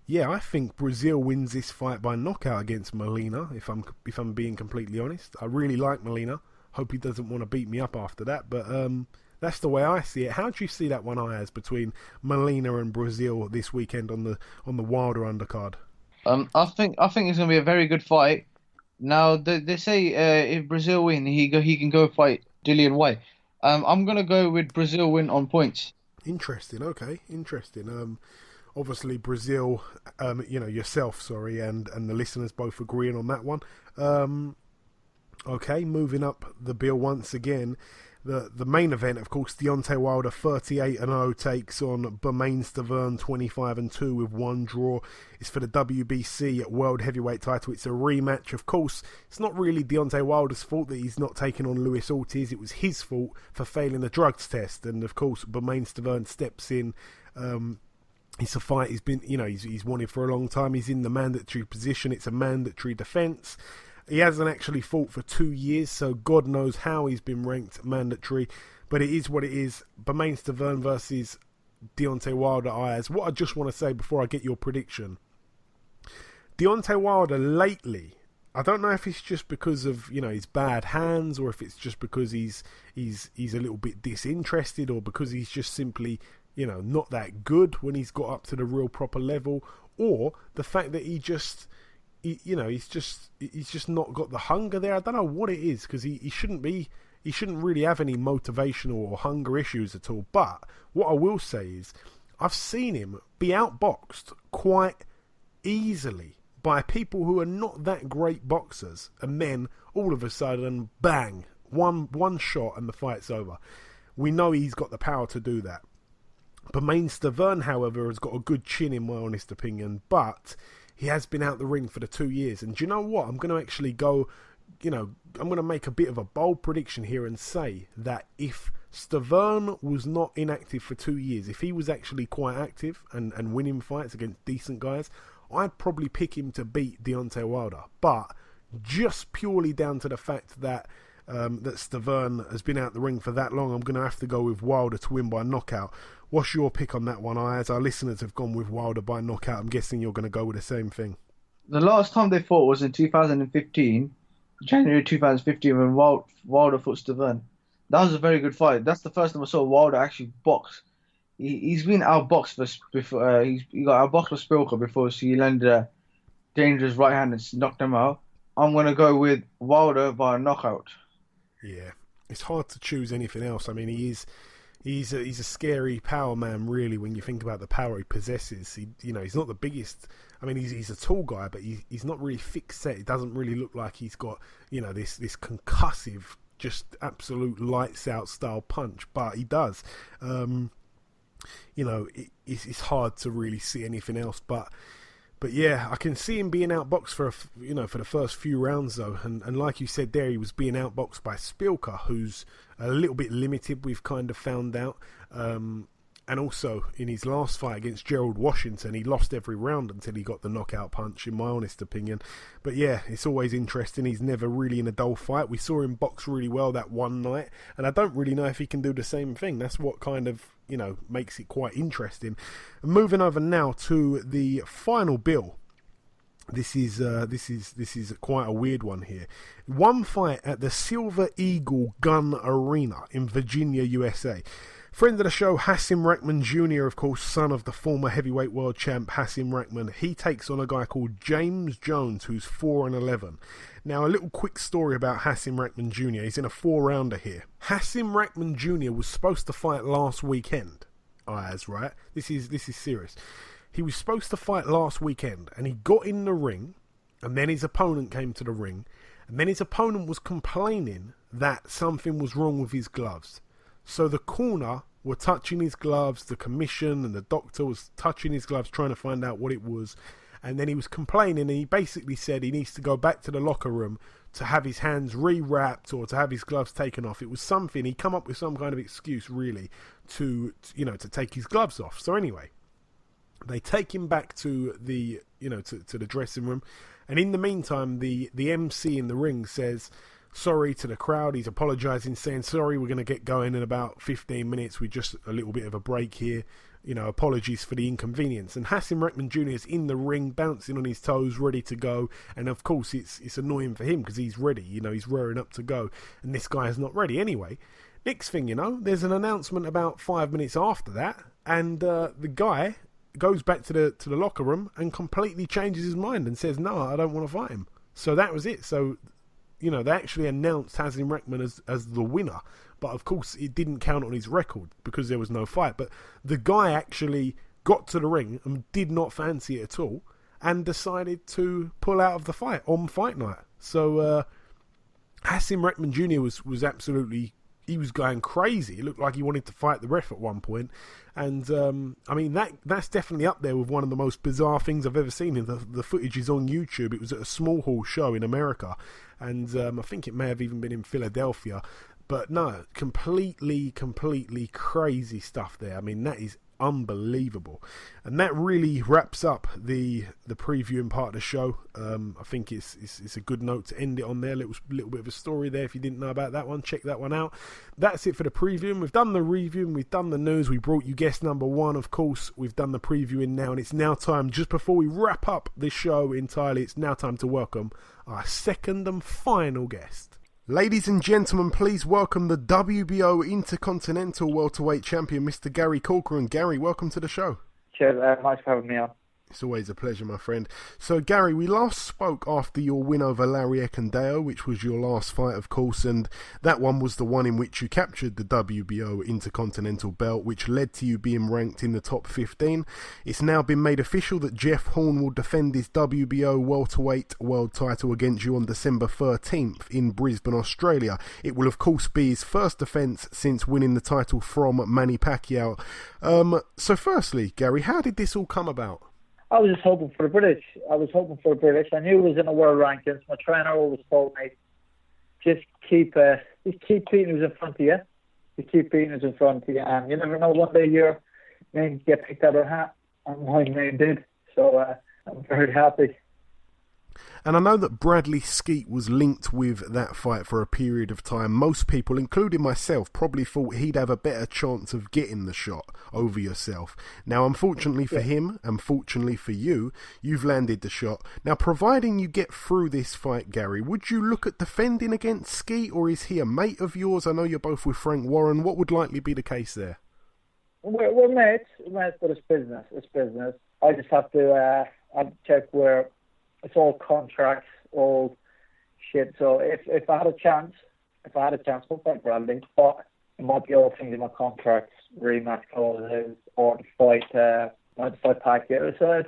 Yeah, I think Breazeale wins this fight by knockout against Molina, if I'm being completely honest. I really like Molina. Hope he doesn't want to beat me up after that, but that's the way I see it. How do you see that one, Ayaz, between Molina and Breazeale this weekend on the Wilder undercard? I think it's going to be a very good fight. Now they say if Breazeale win, he can go fight Dillian Whyte. I'm going to go with Breazeale win on points. Interesting. Okay, interesting. Obviously, Breazeale, yourself, and the listeners both agreeing on that one. Okay, moving up the bill once again. The main event, of course, Deontay Wilder, 38-0, takes on Bermane Stiverne, 25-2 with one draw. It's for the WBC World Heavyweight title. It's a rematch, of course. It's not really Deontay Wilder's fault that he's not taking on Luis Ortiz. It was his fault for failing the drugs test. And, of course, Bermane Stiverne steps in. It's a fight he's been, he's wanted for a long time. He's in the mandatory position. It's a mandatory defence. He hasn't actually fought for 2 years, so God knows how he's been ranked mandatory. but it is what it is. Bermane Stiverne versus Deontay Wilder, Ayaz. What I just want to say before I get your prediction, Deontay Wilder lately, I don't know if it's just because of, you know, his bad hands, or if it's just because he's a little bit disinterested, or because he's just simply, you know, not that good when he's got up to the real proper level, or the fact that he's just not got the hunger there. I don't know what it is, because he shouldn't really have any motivational or hunger issues at all. But what I will say is, I've seen him be outboxed quite easily by people who are not that great boxers, and then all of a sudden, bang, one shot and the fight's over. We know he's got the power to do that. Bermane Stiverne, however, has got a good chin in my honest opinion, but he has been out the ring for the 2 years. And do you know what? I'm going to actually go, I'm going to make a bit of a bold prediction here and say that if Stiverne was not inactive for 2 years, if he was actually quite active and winning fights against decent guys, I'd probably pick him to beat Deontay Wilder. But just purely down to the fact that that Stiverne has been out the ring for that long, I'm going to have to go with Wilder to win by knockout. What's your pick on that one, Ayaz? Our listeners have gone with Wilder by knockout. I'm guessing you're going to go with the same thing. The last time they fought was in 2015, January 2015, when Wilder fought Stiverne. That was a very good fight. That's the first time I saw Wilder actually box. He's been outboxed before. He got outboxed by Spilker before, so he landed a dangerous right hand and knocked him out. I'm going to go with Wilder by knockout. Yeah, it's hard to choose anything else. I mean, he's a scary power man, really, when you think about the power he possesses. He's not the biggest. I mean, he's a tall guy, but he's not really thick set. It doesn't really look like he's got, this concussive, just absolute lights out style punch, but he does. It's hard to really see anything else, but yeah, I can see him being outboxed for the first few rounds though, and like you said there, he was being outboxed by Spilker, who's a little bit limited, we've kind of found out, and also in his last fight against Gerald Washington, he lost every round until he got the knockout punch, in my honest opinion. But yeah, it's always interesting. He's never really in a dull fight. We saw him box really well that one night, and I don't really know if he can do the same thing. That's what kind of makes it quite interesting. Moving over now to the final bill. This is quite a weird one here. One fight at the Silver Eagle Gun Arena in Virginia, USA. Friend of the show, Hasim Rahman Jr., of course, son of the former heavyweight world champ Hasim Rahman. He takes on a guy called James Jones, who's 4-11. Now, a little quick story about Hasim Rahman Jr. He's in a 4-rounder here. Hasim Rahman Jr. was supposed to fight last weekend. Ayaz, right? This is serious. He was supposed to fight last weekend, and he got in the ring, and then his opponent came to the ring, and then his opponent was complaining that something was wrong with his gloves. So the corner were touching his gloves, the commission and the doctor was touching his gloves, trying to find out what it was. And then he was complaining, and he basically said he needs to go back to the locker room to have his hands re-wrapped or to have his gloves taken off. It was something, he come up with some kind of excuse, really, to take his gloves off. So anyway, they take him back to the, to the dressing room. And in the meantime, the MC in the ring says sorry to the crowd. He's apologising, saying, sorry, we're going to get going in about 15 minutes. We're just a little bit of a break here. Apologies for the inconvenience. And Hasim Rahman Jr. is in the ring, bouncing on his toes, ready to go. And of course, it's annoying for him because he's ready. He's rearing up to go. And this guy is not ready anyway. Next thing you know, there's an announcement about 5 minutes after that. And the guy goes back to the locker room and completely changes his mind and says, no, I don't want to fight him. So that was it. So they actually announced Hasim Rahman as the winner. But of course, it didn't count on his record because there was no fight. But the guy actually got to the ring and did not fancy it at all and decided to pull out of the fight on fight night. So Hasim Rahman Jr. was absolutely... He was going crazy. It looked like he wanted to fight the ref at one point. And, that's definitely up there with one of the most bizarre things I've ever seen. The footage is on YouTube. It was at a small hall show in America. And I think it may have even been in Philadelphia. But no, completely crazy stuff there. I mean, that is unbelievable. And that really wraps up the previewing part of the show. I think it's a good note to end it on there. Little bit of a story there. If you didn't know about that one, check that one out. That's it for the previewing. We've done the reviewing, we've done the news, we brought you guest number one, of course. We've done the previewing now, and it's now time, just before we wrap up this show entirely, it's now time to welcome our second and final guest. Ladies and gentlemen, please welcome the WBO Intercontinental Welterweight Champion, Mr. Gary Corcoran. Gary, welcome to the show. Cheers, nice for having me on. It's always a pleasure, my friend. So, Gary, we last spoke after your win over Larry Ekendeo, which was your last fight, of course, and that one was the one in which you captured the WBO Intercontinental belt, which led to you being ranked in the top 15. It's now been made official that Jeff Horn will defend his WBO welterweight world title against you on December 13th in Brisbane, Australia. It will, of course, be his first defence since winning the title from Manny Pacquiao. So, firstly, Gary, how did this all come about? I was just hoping for the British. I knew it was in the world rankings. My trainer always told me, just keep beating who's in front of you. Just keep beating who's in front of you. And you never know, one day your name get picked out of a hat. And my name did. So I'm very happy. And I know that Bradley Skeete was linked with that fight for a period of time. Most people, including myself, probably thought he'd have a better chance of getting the shot over yourself. Now, unfortunately for him, and fortunately for you, you've landed the shot. Now, providing you get through this fight, Gary, would you look at defending against Skeete, or is he a mate of yours? I know you're both with Frank Warren. What would likely be the case there? We're mates, but it's business. It's business. I just have to check where... It's all contracts, all shit. So if I had a chance, we'll fight Bradley. But it might be all things in my contracts, rematch clauses, or to fight Pacquiao. So it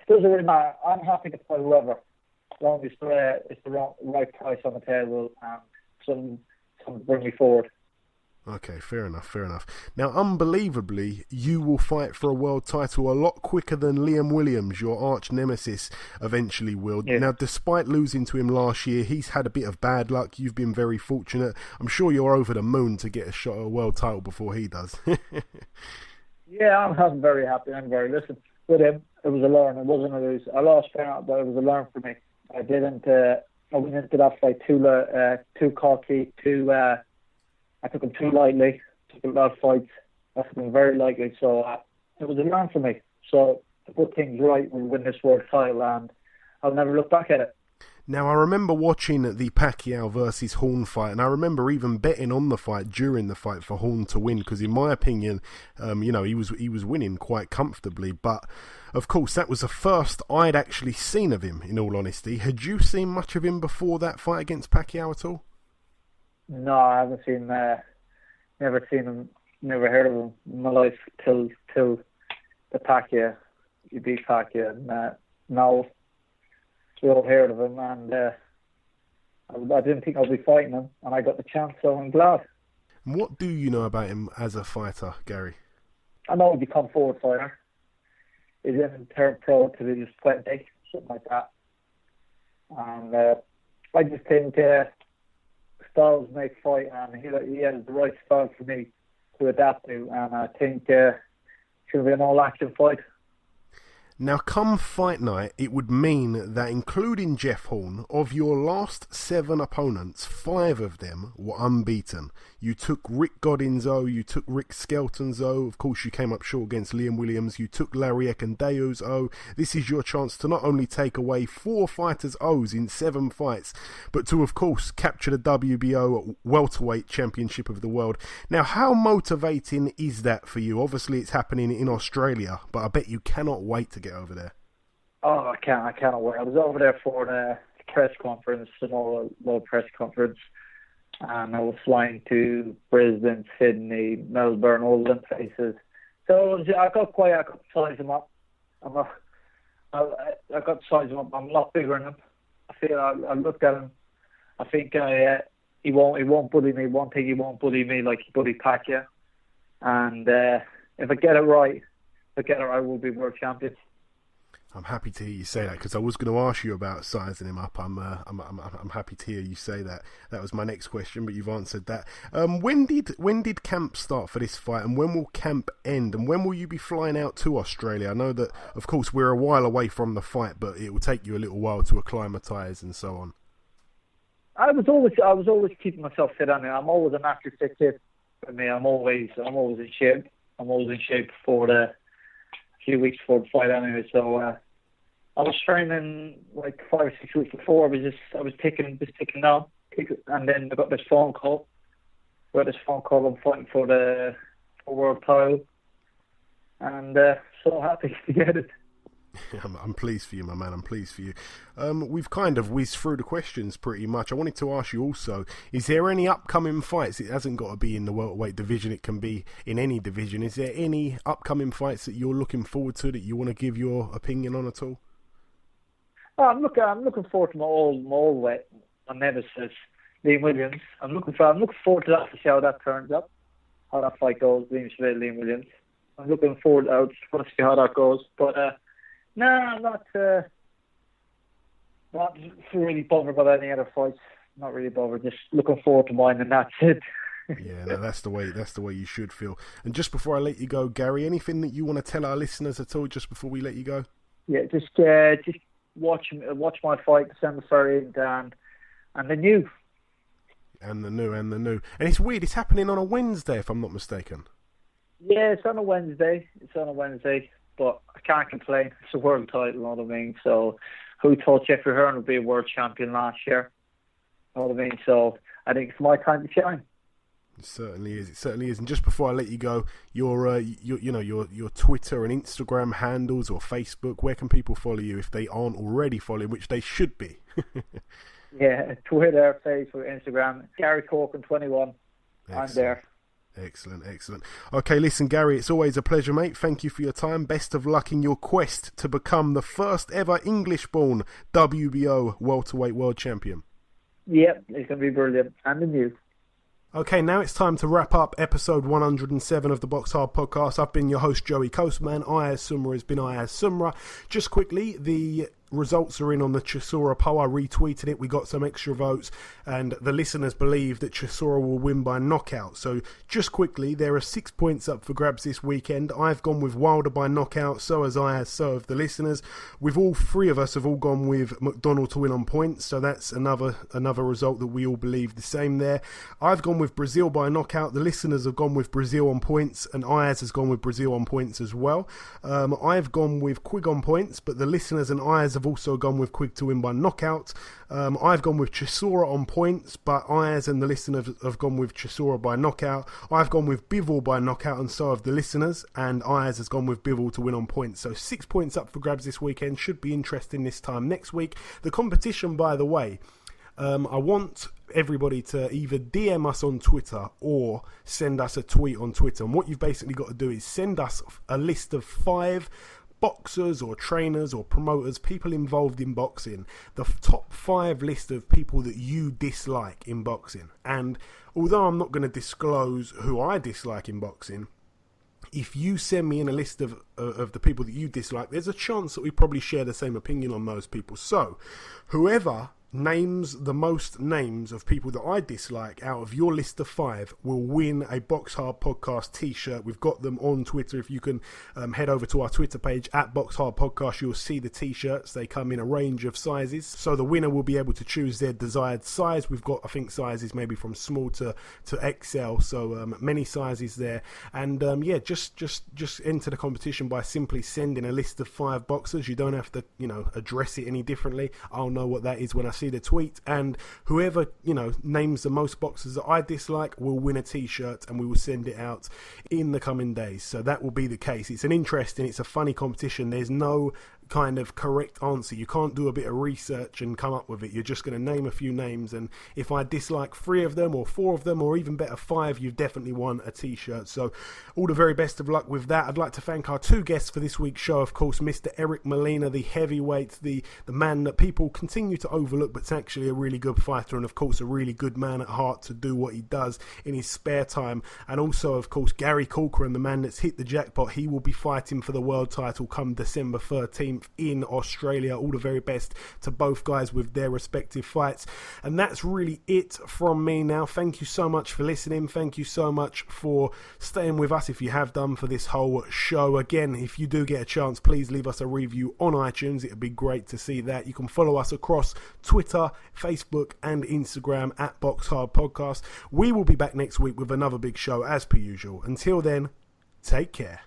doesn't really matter. I'm happy to fight whoever, as long as it's the right price on the table and some bring me forward. Okay, fair enough. Now, unbelievably, you will fight for a world title a lot quicker than Liam Williams, your arch nemesis, eventually will. Yeah. Now, despite losing to him last year, he's had a bit of bad luck. You've been very fortunate. I'm sure you're over the moon to get a shot at a world title before he does. Yeah, I'm very happy. Listen, with him, it was a learn. It wasn't a lose. I lost out, but it was a learn for me. I went into that fight too cocky, I took him too lightly, took a lot of fights. I took him very lightly, so it was a learn for me. So to put things right, we'll win this world title, and I'll never look back at it. Now, I remember watching the Pacquiao versus Horn fight, and I remember even betting on the fight during the fight for Horn to win, because in my opinion, he was winning quite comfortably. But of course, that was the first I'd actually seen of him. In all honesty, had you seen much of him before that fight against Pacquiao at all? No, I haven't seen. Never seen him. Never heard of him in my life till the Pacquiao. You beat Pacquiao, and now we all heard of him, and I didn't think I'd be fighting him, and I got the chance, so I'm glad. What do you know about him as a fighter, Gary? I know he'll become forward fighter. He's in third pro till he was 20, something like that. And I just think. Styles make fight, and he has the right style for me to adapt to, and I think it's going to be an all-action fight. Now, come fight night, it would mean that, including Jeff Horn, of your last 7 opponents, 5 of them were unbeaten. You took Rick Godin's O, you took Rick Skelton's O, of course you came up short against Liam Williams, you took Larry Ekendeo's O. This is your chance to not only take away 4 fighters' O's in 7 fights, but to, of course, capture the WBO Welterweight Championship of the World. Now, how motivating is that for you? Obviously, it's happening in Australia, but I bet you cannot wait to get over there. Oh, I cannot wait. I was over there for the press conference, a little press conference, and I was flying to Brisbane, Sydney, Melbourne, all them places. So I got to size him up. I got to size him up. I'm a lot bigger than him. I looked at him. I think he won't bully me. One thing, he won't bully me like he bullied Pacquiao. And if I get it right, I will be world champion. I'm happy to hear you say that, because I was going to ask you about sizing him up. I'm happy to hear you say that. That was my next question, but you've answered that. When did camp start for this fight, and when will camp end, and when will you be flying out to Australia? I know that, of course, we're a while away from the fight, but it will take you a little while to acclimatise and so on. I was always keeping myself fit on it. I'm always a naturally fit kid. For me, I'm always in shape. I'm always in shape for a few weeks before the fight anyway. So I was training like 5 or 6 weeks before. I was taking down, and then I got this phone call. I'm fighting for world title, and so happy to get it. I'm pleased for you, my man. I'm pleased for you. We've kind of whizzed through the questions pretty much. I wanted to ask you also, is there any upcoming fights? It hasn't got to be in the welterweight division. It can be in any division. Is there any upcoming fights that you're looking forward to that you want to give your opinion on at all? I'm looking forward to my old weight, my nemesis, Liam Williams. I'm looking forward to that, to see how that turns up, how that fight goes, Liam Williams. I'm looking forward. I just want to see how that goes, but. No, I'm not really bothered about any other fights. Not really bothered. Just looking forward to mine, and that's it. Yeah, no, that's the way you should feel. And just before I let you go, Gary, anything that you want to tell our listeners at all, just before we let you go? Yeah, just watch my fight, December 30th, and the new. And the new. And it's weird. It's happening on a Wednesday, if I'm not mistaken. Yeah, it's on a Wednesday. But I can't complain. It's a world title, you know what I mean? So, who thought Jeffrey Hearn would be a world champion last year? You know what I mean? So, I think it's my time to shine. It certainly is. And just before I let you go, your Twitter and Instagram handles or Facebook, where can people follow you if they aren't already following, which they should be? Yeah, Twitter, Facebook, Instagram, Gary Corcoran 21. Excellent. I'm there. Excellent. Okay, listen, Gary, it's always a pleasure, mate. Thank you for your time. Best of luck in your quest to become the first ever English-born WBO welterweight world champion. Yep, it's going to be brilliant. And the new. Okay, now it's time to wrap up episode 107 of the BoxHard Podcast. I've been your host, Joey Coastman. Ayaz Sumra has been Ayaz Sumra. Just quickly, the results are in on the Chisora poll. I retweeted it. We got some extra votes, and the listeners believe that Chisora will win by knockout. So just quickly, there are 6 points up for grabs this weekend. I've gone with Wilder by knockout, so has Ayaz, so have the listeners. With all three of us have all gone with McDonald to win on points, so that's another result that we all believe the same there. I've gone with Breazeale by knockout. The listeners have gone with Breazeale on points, and Ayaz has gone with Breazeale on points as well. I've gone with Quigg on points, but the listeners and Ayaz have also gone with Quigg to win by knockout. I've gone with Chisora on points, but Ayaz and the listeners have gone with Chisora by knockout. I've gone with Bivol by knockout, and so have the listeners, and Ayaz has gone with Bivol to win on points. So 6 points up for grabs this weekend. Should be interesting this time next week. The competition, by the way, I want everybody to either DM us on Twitter or send us a tweet on Twitter. And what you've basically got to do is send us a list of 5 boxers or trainers or promoters, people involved in boxing, the top 5 list of people that you dislike in boxing. And although I'm not going to disclose who I dislike in boxing, if you send me in a list of the people that you dislike, there's a chance that we probably share the same opinion on those people. So whoever names the most names of people that I dislike out of your list of 5 will win a BoxHard Podcast t-shirt. We've got them on Twitter. If you can head over to our Twitter page at BoxHard Podcast, you'll see the t-shirts. They come in a range of sizes, so the winner will be able to choose their desired size. We've got, I think, sizes maybe from small to XL, so many sizes there. And just enter the competition by simply sending a list of 5 boxers. You don't have to address it any differently. I'll know what that is when I see the tweet, and whoever names the most boxers that I dislike will win a t-shirt, and we will send it out in the coming days. So that will be the case. It's a funny competition. There's no kind of correct answer. You can't do a bit of research and come up with it. You're just going to name a few names, and if I dislike 3 of them or 4 of them or even better 5, you've definitely won a t-shirt. So all the very best of luck with that. I'd like to thank our 2 guests for this week's show, of course, Mr. Eric Molina, the heavyweight, the man that people continue to overlook, but's actually a really good fighter, and of course a really good man at heart to do what he does in his spare time. And also, of course, Gary Corcoran, the man that's hit the jackpot. He will be fighting for the world title come December 13th 17th in Australia. All the very best to both guys with their respective fights. And that's really it from me now. Thank you so much for listening. Thank you so much for staying with us if you have done for this whole show. Again, if you do get a chance, please leave us a review on iTunes. It would be great to see that. You can follow us across Twitter, Facebook and Instagram at BoxHard Podcast. We will be back next week with another big show as per usual. Until then, take care.